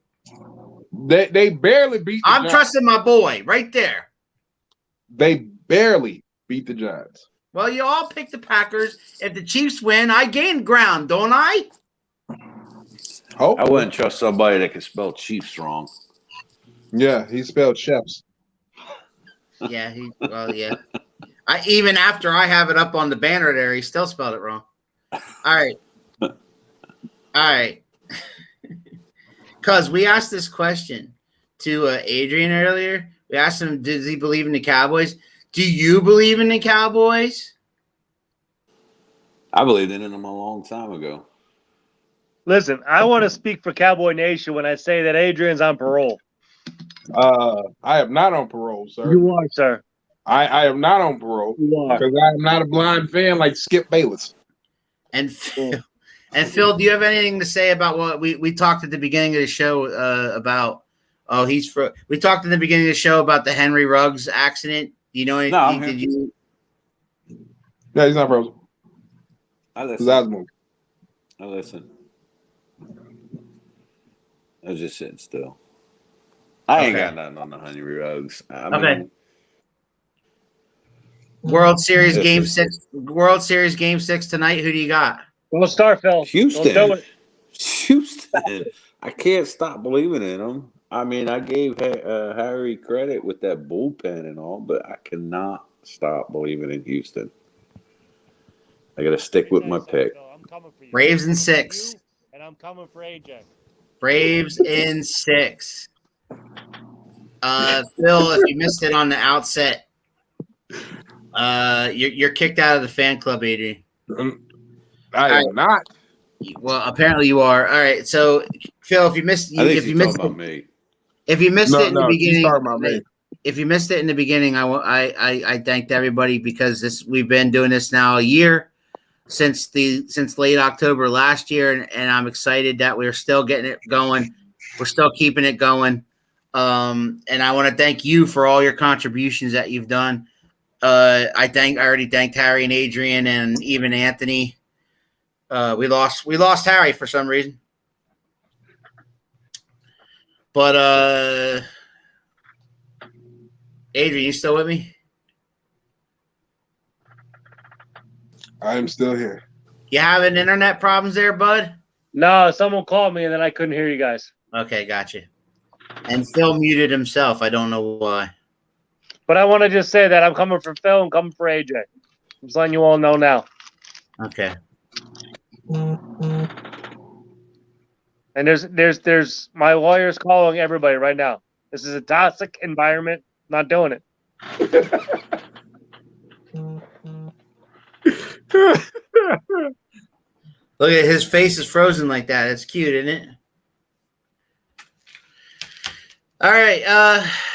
[SPEAKER 4] They barely beat the
[SPEAKER 3] I'm
[SPEAKER 4] Giants.
[SPEAKER 3] trusting my boy right there.
[SPEAKER 4] They barely beat the Giants.
[SPEAKER 3] Well, you all pick the Packers. If the Chiefs win, I gain ground, don't I?
[SPEAKER 4] Oh,
[SPEAKER 6] I wouldn't trust somebody that can spell Chiefs wrong.
[SPEAKER 4] yeah, he spelled chefs.
[SPEAKER 3] Yeah, yeah. Even after I have it up on the banner there, he still spelled it wrong. All right. Because we asked this question to Adrian earlier. We asked him, does he believe in the Cowboys? Do you believe in the Cowboys?
[SPEAKER 6] I believed in them a long time ago.
[SPEAKER 5] Listen, I want to speak for Cowboy Nation when I say that Adrian's on parole.
[SPEAKER 4] I am not on parole, sir.
[SPEAKER 5] You are, sir.
[SPEAKER 4] I am not on parole
[SPEAKER 5] You are.
[SPEAKER 4] because I am not a blind fan like Skip Bayless.
[SPEAKER 3] And Phil, do you have anything to say about what we talked at the beginning of the show about? Oh, we talked at the beginning of the show about the Henry Ruggs accident. Do you know anything?
[SPEAKER 6] No, I'm
[SPEAKER 3] did
[SPEAKER 6] here.
[SPEAKER 3] you?
[SPEAKER 4] Yeah, he's not frozen.
[SPEAKER 6] I
[SPEAKER 4] His eyes moving.
[SPEAKER 6] listen. I was just sitting still. I ain't got nothing on the Henry Ruggs.
[SPEAKER 3] Okay. World Series
[SPEAKER 6] Yes,
[SPEAKER 3] Game
[SPEAKER 6] yes,
[SPEAKER 3] 6. World Series Game 6 tonight. Who do you got?
[SPEAKER 5] Don't start, Phil.
[SPEAKER 6] Houston.
[SPEAKER 5] Don't do it.
[SPEAKER 6] Houston. I can't stop believing in them. I mean, I gave Harry credit with that bullpen and all, but I cannot stop believing in Houston. I got to stick with my pick.
[SPEAKER 5] I'm coming for you.
[SPEAKER 3] Braves in 6.
[SPEAKER 5] And I'm coming for AJ.
[SPEAKER 3] Braves in 6. Phil, if you missed it on the outset, you're kicked out of the fan club, Adrian.
[SPEAKER 4] I am not.
[SPEAKER 3] Well, apparently you are. All right, so Phil, if you missed,
[SPEAKER 6] I think
[SPEAKER 3] if you
[SPEAKER 6] she's
[SPEAKER 3] missed,
[SPEAKER 6] talking about me.
[SPEAKER 3] if you missed it in the
[SPEAKER 4] she's
[SPEAKER 3] beginning,
[SPEAKER 4] talking about me.
[SPEAKER 3] if you missed it in the beginning, I thanked everybody because we've been doing this now a year since late October last year, and I'm excited that we're still getting it going. We're still keeping it going. And I want to thank you for all your contributions that you've done. I already thanked Harry and Adrian and even Anthony. We lost Harry for some reason. But Adrian, you still with me?
[SPEAKER 4] I am still here.
[SPEAKER 3] You having internet problems there, bud?
[SPEAKER 5] No, someone called me and then I couldn't hear you guys.
[SPEAKER 3] Okay, gotcha. And Phil muted himself. I don't know why.
[SPEAKER 5] But I want to just say that I'm coming for Phil and coming for AJ. I'm just letting you all know now.
[SPEAKER 3] Okay.
[SPEAKER 5] And there's my lawyer's calling everybody right now. This is a toxic environment. Not doing it.
[SPEAKER 3] Look at his face is frozen like that. It's cute, isn't it? All right,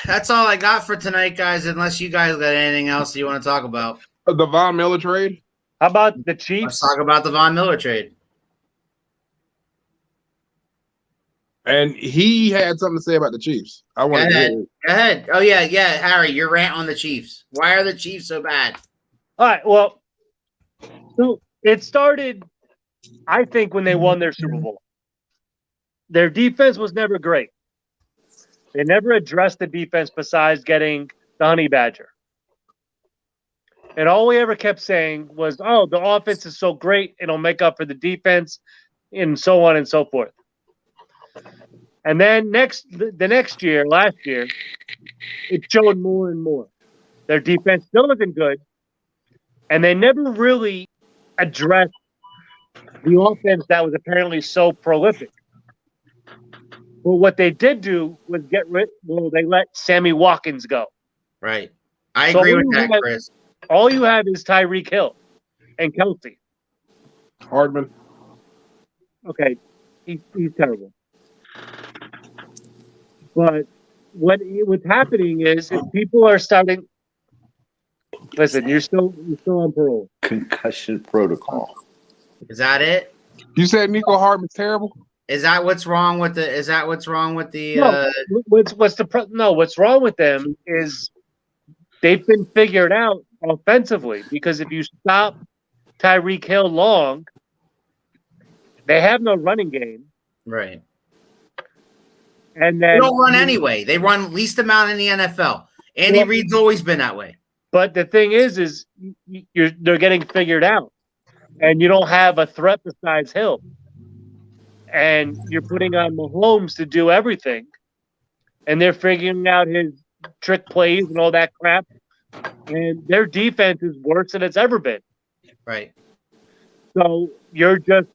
[SPEAKER 3] that's all I got for tonight, guys. Unless you guys got anything else you want to talk about.
[SPEAKER 4] The Von Miller trade.
[SPEAKER 5] How about the
[SPEAKER 3] Let's
[SPEAKER 5] Chiefs?
[SPEAKER 3] talk about the Von Miller trade.
[SPEAKER 4] And he had something to say about the Chiefs. I want to hear it.
[SPEAKER 3] Go ahead. Oh yeah, Harry, your rant on the Chiefs. Why are the Chiefs so bad?
[SPEAKER 5] All right. Well, so it started, I think, when they won their Super Bowl. Their defense was never great. They never addressed the defense besides getting the Honey Badger. And all we ever kept saying was, oh, the offense is so great, it'll make up for the defense, and so on and so forth. And then the next year, last year, it showed more and more. Their defense still isn't good, and they never really addressed the offense that was apparently so prolific. But what they did do was they let Sammy Watkins go.
[SPEAKER 3] Right. I agree with that, Chris.
[SPEAKER 5] All you have is Tyreek Hill and Kelsey.
[SPEAKER 4] Hardman.
[SPEAKER 5] Okay, he's terrible. But what's happening is people are starting. Listen, you're still on parole.
[SPEAKER 6] Concussion protocol.
[SPEAKER 3] Is that it?
[SPEAKER 4] You said Nico Hardman's terrible?
[SPEAKER 3] Is that what's wrong with the?
[SPEAKER 5] No, what's wrong with them is they've been figured out offensively because if you stop Tyreek Hill long, they have no running game.
[SPEAKER 3] Right.
[SPEAKER 5] And
[SPEAKER 3] They
[SPEAKER 5] then
[SPEAKER 3] don't run anyway. They run least amount in the NFL. Andy Reid's always been that way.
[SPEAKER 5] But the thing is they're getting figured out, and you don't have a threat besides Hill, and you're putting on Mahomes to do everything, and they're figuring out his trick plays and all that crap, and their defense is worse than it's ever been.
[SPEAKER 3] Right.
[SPEAKER 5] So you're just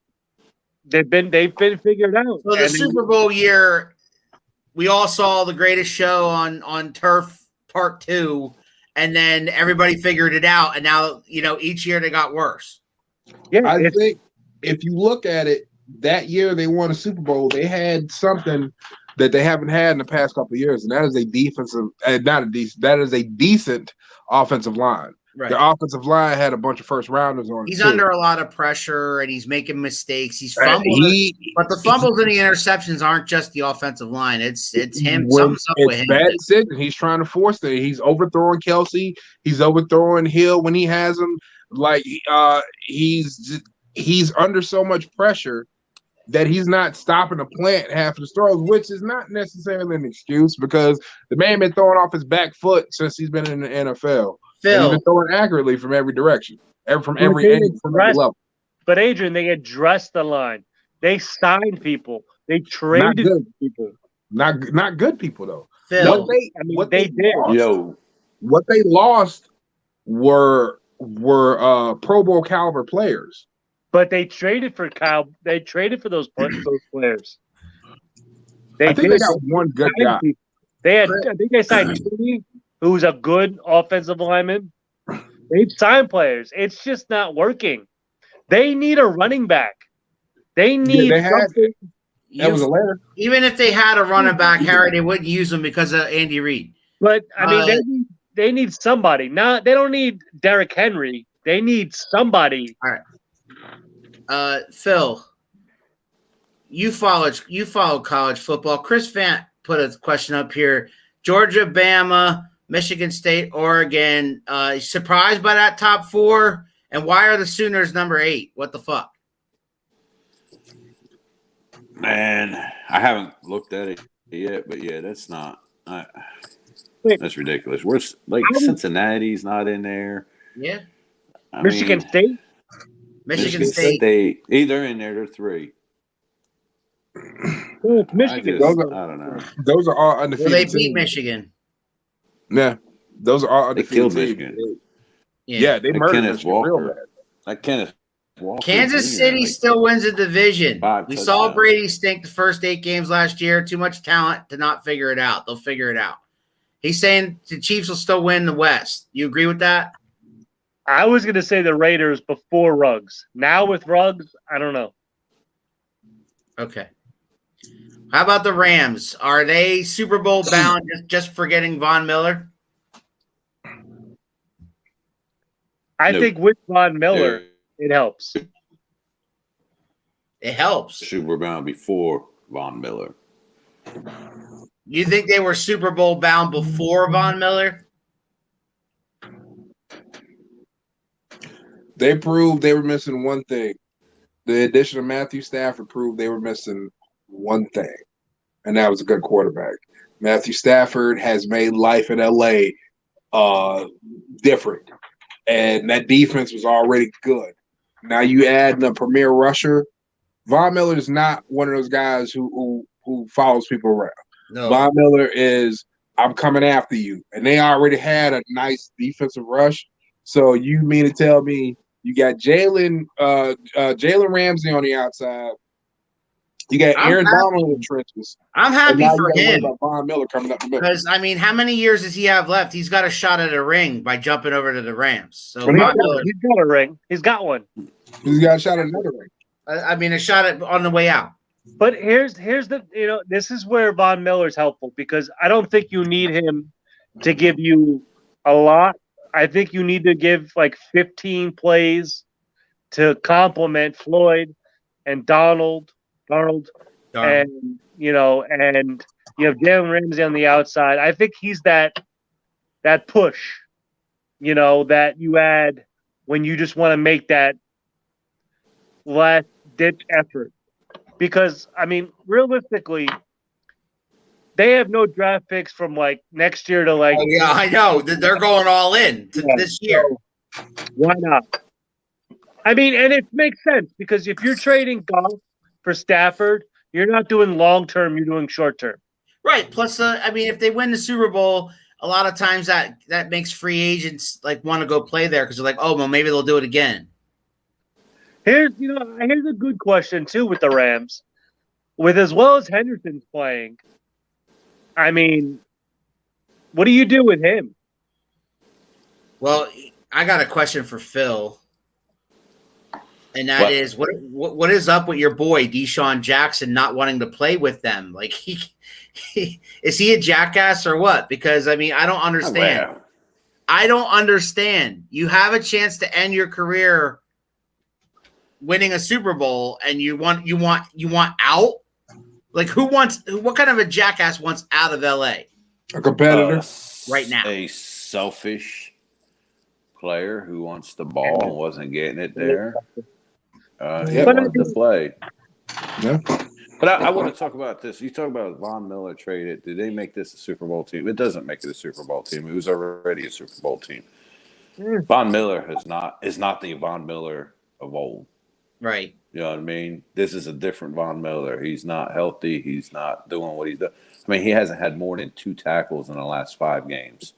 [SPEAKER 5] they've been figured out.
[SPEAKER 3] So the Super Bowl year, we all saw the greatest show on turf part 2. And then everybody figured it out, and now each year they got worse.
[SPEAKER 5] Yeah,
[SPEAKER 4] I think if you look at it, that year they won a Super Bowl. They had something that they haven't had in the past couple of years, and that is a decent offensive line.
[SPEAKER 3] Right.
[SPEAKER 4] The offensive line had a bunch of first rounders on.
[SPEAKER 3] He's under a lot of pressure, and he's making mistakes. He's fumbling, but the fumbles and the interceptions aren't just the offensive line. It's him. Something's up with him.
[SPEAKER 4] Bad decision. He's trying to force it. He's overthrowing Kelsey. He's overthrowing Hill when he has him. Like he's under so much pressure that he's not stopping to plant half of the throws, which is not necessarily an excuse because the man been throwing off his back foot since he's been in the NFL.
[SPEAKER 3] Phil,
[SPEAKER 4] he's been throwing accurately from every direction, from every angle, from every level.
[SPEAKER 5] But Adrian, they addressed the line. They signed people. They traded people.
[SPEAKER 4] Not good people though.
[SPEAKER 3] Phil,
[SPEAKER 4] What they did. What they lost were Pro Bowl caliber players.
[SPEAKER 5] But they traded for Kyle. They traded for those players.
[SPEAKER 4] I think they got one good guy.
[SPEAKER 5] I think they signed Tony, who's a good offensive lineman. They've signed players. It's just not working. They need a running back. They need something.
[SPEAKER 4] That was Atlanta.
[SPEAKER 3] Even if they had a running back, Harry, they wouldn't use him because of Andy Reid.
[SPEAKER 5] But I mean, they need somebody. Now they don't need Derrick Henry. They need somebody.
[SPEAKER 3] All right. Phil, you follow college football. Chris Vant put a question up here. Georgia, Bama, Michigan State, Oregon. Surprised by that top 4? And why are the Sooners number 8? What the fuck?
[SPEAKER 6] Man, I haven't looked at it yet, but yeah, that's not. That's ridiculous. Cincinnati's not in there.
[SPEAKER 3] Yeah.
[SPEAKER 5] Michigan State.
[SPEAKER 3] Michigan State.
[SPEAKER 6] Either in there, they're 3.
[SPEAKER 5] Oh, Michigan.
[SPEAKER 6] I don't know.
[SPEAKER 4] Those are all undefeated.
[SPEAKER 3] Well, they beat Michigan.
[SPEAKER 4] Yeah, those are all undefeated.
[SPEAKER 6] They killed Michigan.
[SPEAKER 4] Yeah, they murdered Michigan real bad.
[SPEAKER 6] Like Kenneth Walker.
[SPEAKER 3] Kansas City still wins a division. We saw Brady stink the first 8 games last year. Too much talent to not figure it out. They'll figure it out. He's saying the Chiefs will still win the West. You agree with that?
[SPEAKER 5] I was going to say the Raiders before Ruggs. Now with Ruggs, I don't know.
[SPEAKER 3] Okay. How about the Rams? Are they Super Bowl bound just for getting Von Miller?
[SPEAKER 5] I think with Von Miller, it helps.
[SPEAKER 3] It helps.
[SPEAKER 6] Super Bowl bound before Von Miller.
[SPEAKER 3] You think they were Super Bowl bound before Von Miller?
[SPEAKER 4] They proved they were missing one thing. The addition of Matthew Stafford proved they were missing one thing, and that was a good quarterback. Matthew Stafford has made life in LA different, and that defense was already good. Now you add the premier rusher. Von Miller is not one of those guys who follows people around. No. Von Miller is, I'm coming after you, and they already had a nice defensive rush. So you mean to tell me you got Jalen Ramsey on the outside. You got Aaron Donald in the trenches.
[SPEAKER 3] I'm happy for him.
[SPEAKER 4] Von Miller coming up the middle.
[SPEAKER 3] Because, I mean, how many years does he have left? He's got a shot at a ring by jumping over to the Rams. So
[SPEAKER 5] he's got a ring. He's got one.
[SPEAKER 4] He's got a shot at another ring.
[SPEAKER 3] I mean, a shot on the way out.
[SPEAKER 5] But here's the this is where Von Miller's helpful because I don't think you need him to give you a lot. I think you need to give like 15 plays to complement Floyd and Donald, and you have Jalen Ramsey on the outside. I think he's that push that you add when you just want to make that last ditch effort. Because, I mean, realistically, they have no draft picks from like next year to like.
[SPEAKER 3] Oh, yeah, I know. They're going all in this year.
[SPEAKER 5] So why not? I mean, and it makes sense because if you're trading Goff for Stafford, you're not doing long term, you're doing short term.
[SPEAKER 3] Right. Plus, I mean, if they win the Super Bowl, a lot of times that makes free agents like want to go play there because they're like, oh, well, maybe they'll do it again.
[SPEAKER 5] Here's a good question too with the Rams, with as well as Henderson's playing. I mean, what do you do with him?
[SPEAKER 3] Well, I got a question for Phil, and that is what is up with your boy Deshaun Jackson not wanting to play with them? Like is he a jackass or what? Because I mean, I don't understand.
[SPEAKER 6] Wow.
[SPEAKER 3] I don't understand. You have a chance to end your career winning a Super Bowl, and you want out. Like what kind of a jackass wants out of LA?
[SPEAKER 4] A competitor
[SPEAKER 3] right now.
[SPEAKER 6] A selfish player who wants the ball and wasn't getting it there. He wanted to play.
[SPEAKER 4] Yeah.
[SPEAKER 6] But I want to talk about this. You talk about Von Miller traded. Did they make this a Super Bowl team? It doesn't make it a Super Bowl team. It was already a Super Bowl team. Von Miller is not the Von Miller of old.
[SPEAKER 3] Right.
[SPEAKER 6] You know what I mean? This is a different Von Miller. He's not healthy. He's not doing what he's doing. I mean, he hasn't had more than 2 tackles in the last 5 games.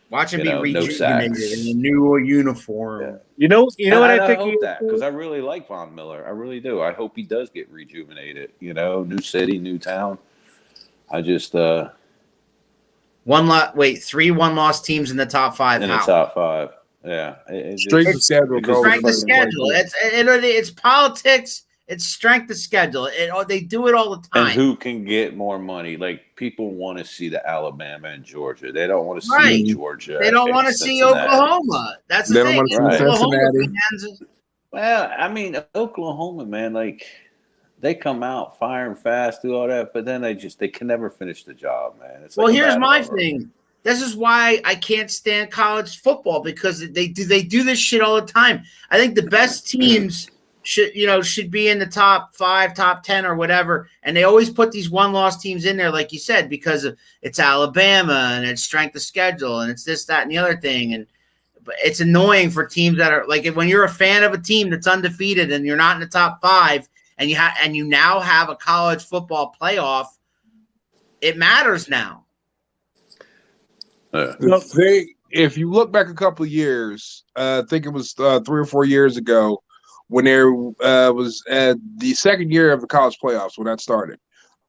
[SPEAKER 3] Watch him be rejuvenated
[SPEAKER 6] no
[SPEAKER 3] in a new uniform.
[SPEAKER 6] Yeah.
[SPEAKER 5] You know what I think?
[SPEAKER 6] I hope that because I really like Von Miller. I really do. I hope he does get rejuvenated. New city, new town. I just
[SPEAKER 3] 3 1-loss teams in the top 5.
[SPEAKER 6] In the top 5. Yeah,
[SPEAKER 4] strength of schedule.
[SPEAKER 3] Strength of schedule. It's politics. It's strength of schedule. They do it all the time.
[SPEAKER 6] And who can get more money? Like people want to see the Alabama and Georgia. They don't want to see Georgia.
[SPEAKER 3] They don't want to see Oklahoma. That's the thing.
[SPEAKER 4] They don't want to see
[SPEAKER 3] Cincinnati.
[SPEAKER 6] Well, I mean, Oklahoma, man, like they come out firing fast, do all that, but then they can never finish the job, man. It's
[SPEAKER 3] here's my thing. This is why I can't stand college football because they do this shit all the time. I think the best teams should be in the top 5, top 10 or whatever. And they always put these 1-loss teams in there, like you said, because it's Alabama and it's strength of schedule and it's this, that, and the other thing. But it's annoying for teams that are like when you're a fan of a team that's undefeated and you're not in the top 5 and you now have a college football playoff. It matters now.
[SPEAKER 4] If you look back a couple of years, I think it was 3 or 4 years ago when there was the second year of the college playoffs when that started.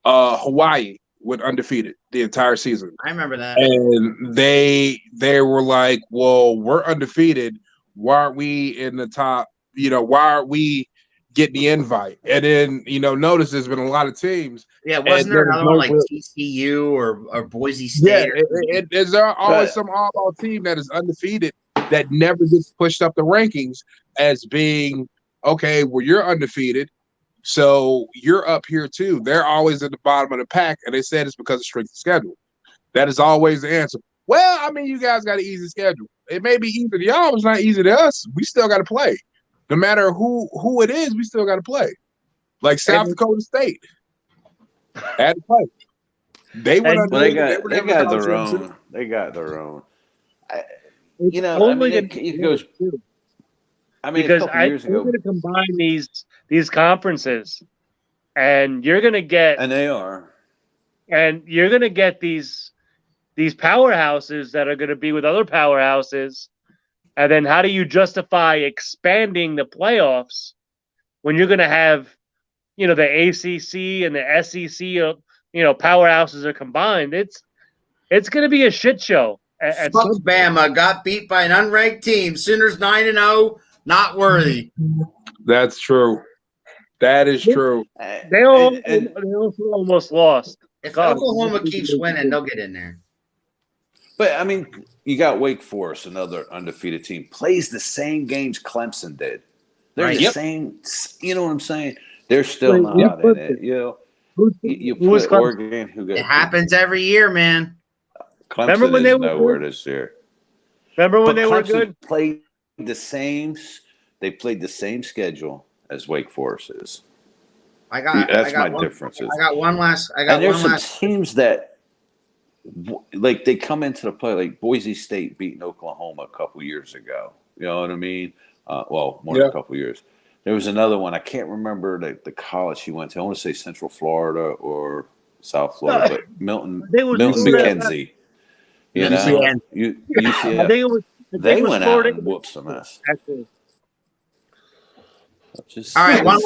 [SPEAKER 4] Hawaii went undefeated the entire season.
[SPEAKER 3] I remember that.
[SPEAKER 4] And they were like, well, we're undefeated. Why aren't we in the top? Why aren't we getting the invite? And then, notice there's been a lot of teams.
[SPEAKER 3] Yeah, wasn't there another one like TCU or Boise State?
[SPEAKER 4] Yeah, is there always some all-out team that is undefeated that never gets pushed up the rankings as being, okay, well, you're undefeated, so you're up here too. They're always at the bottom of the pack, and they said it's because of strength of schedule. That is always the answer. Well, I mean, you guys got an easy schedule. It may be easy to y'all, but it's not easy to us. We still got to play. No matter who it is, we still got to play. Like South Dakota State had to play. They got their own.
[SPEAKER 6] They got their own.
[SPEAKER 5] It goes. Because you're going to combine these conferences, and you're going to get,
[SPEAKER 6] and they are,
[SPEAKER 5] and you're going to get these powerhouses that are going to be with other powerhouses. And then how do you justify expanding the playoffs when you're going to have, the ACC and the SEC, powerhouses are combined? It's going to be a shit show.
[SPEAKER 3] Fuck Bama got beat by an unranked team. Sooners 9-0, not worthy.
[SPEAKER 4] That's true. That is true.
[SPEAKER 5] They also almost lost.
[SPEAKER 3] If Oklahoma keeps winning, they'll get in there.
[SPEAKER 6] But, I mean, you got Wake Forest, another undefeated team, plays the same games Clemson did. They're the same, you know what I'm saying? They're still not in it. You put Oregon.
[SPEAKER 3] It happens every year, man.
[SPEAKER 6] Clemson is nowhere this year.
[SPEAKER 5] Remember when
[SPEAKER 6] But
[SPEAKER 5] they were
[SPEAKER 6] Clemson
[SPEAKER 5] good?
[SPEAKER 6] played the same. They played the same schedule as Wake Forest is. That's my differences.
[SPEAKER 3] I got one last.
[SPEAKER 6] And there's some teams that, like, they come into the play, like Boise State beating Oklahoma a couple years ago. You know what I mean? Well, more than a couple years. There was another one. I can't remember the college he went to. I want to say Central Florida or South Florida, but Milton McKenzie. You know, UCF.
[SPEAKER 5] I think it was.
[SPEAKER 6] They went out and whooped some ass.
[SPEAKER 3] All right, one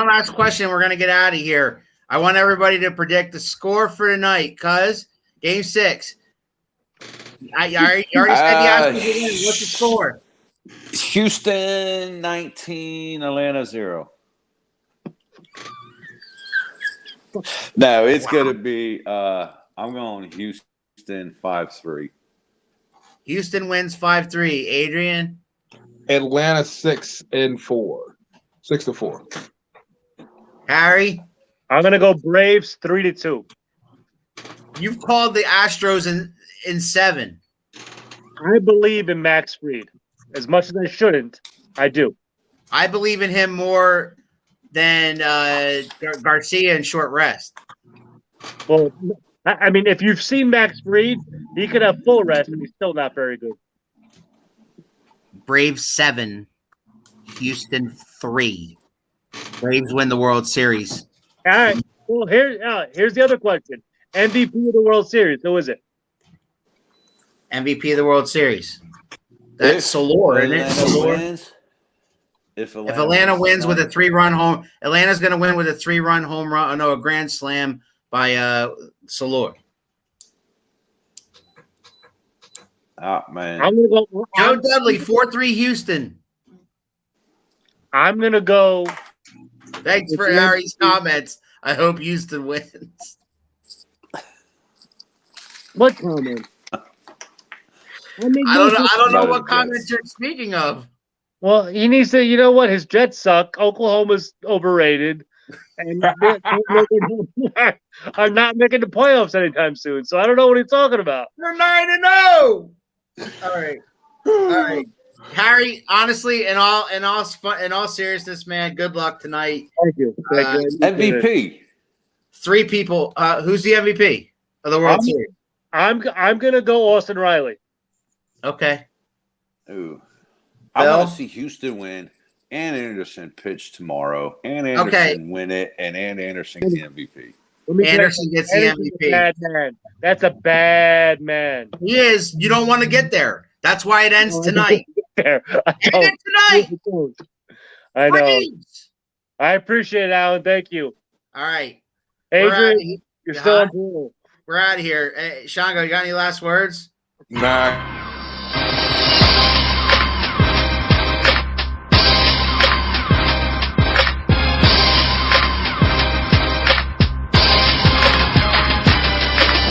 [SPEAKER 3] last question. We're gonna get out of here. I want everybody to predict the score for tonight, cuz Game 6. You already said the Astros. What's the score?
[SPEAKER 6] Houston 19, Atlanta 0. No, it's gonna be. I'm going Houston 5-3.
[SPEAKER 3] Houston wins 5-3. Adrian?
[SPEAKER 4] Atlanta 6-4. 6-4.
[SPEAKER 3] Harry?
[SPEAKER 5] I'm gonna go Braves 3-2.
[SPEAKER 3] You've called the Astros in 7.
[SPEAKER 5] I believe in Max Fried. As much as I shouldn't, I do.
[SPEAKER 3] I believe in him more than Garcia in short rest.
[SPEAKER 5] Well, I mean, if you've seen Max Fried, he could have full rest and he's still not very good.
[SPEAKER 3] Braves 7, Houston 3. Braves win the World Series.
[SPEAKER 5] All right. Well, here's the other question. MVP of the World Series, who is it?
[SPEAKER 3] MVP of the World Series. That's Soler, isn't it? Soler.
[SPEAKER 6] If
[SPEAKER 3] Atlanta wins with a 3-run home, Atlanta's going to win with a 3-run home run. No, a grand slam by Soler.
[SPEAKER 6] Oh man,
[SPEAKER 5] I'm gonna go.
[SPEAKER 3] Joe Dudley, 4-3 Houston.
[SPEAKER 5] I'm gonna go.
[SPEAKER 3] Thanks for Harry's comments. I hope Houston wins.
[SPEAKER 5] What comment?
[SPEAKER 3] I don't know what comments you're speaking of.
[SPEAKER 5] Well, he needs to. You know what? His Jets suck. Oklahoma's overrated, and are not making the playoffs anytime soon. So I don't know what he's talking about.
[SPEAKER 3] They're 9-0. All right. Harry, honestly, in all seriousness, man, good luck tonight.
[SPEAKER 5] Thank you.
[SPEAKER 6] MVP.
[SPEAKER 3] 3 people. Who's the MVP of the World Series?
[SPEAKER 5] I'm gonna go Austin Riley.
[SPEAKER 3] Okay.
[SPEAKER 6] Ooh. I want to see Houston win and Anderson pitch tomorrow. And Anderson win it, and Anderson gets the MVP.
[SPEAKER 3] Anderson gets the MVP.
[SPEAKER 5] Bad man. That's a bad man.
[SPEAKER 3] He is. You don't want to get there. That's why it ends tonight.
[SPEAKER 5] End
[SPEAKER 3] it tonight.
[SPEAKER 5] I know. Please. I appreciate it, Alan. Thank you.
[SPEAKER 3] All right.
[SPEAKER 5] Adrian, you're still on board.
[SPEAKER 3] We're out of here. Hey, Shango, you got any last words?
[SPEAKER 4] Nah.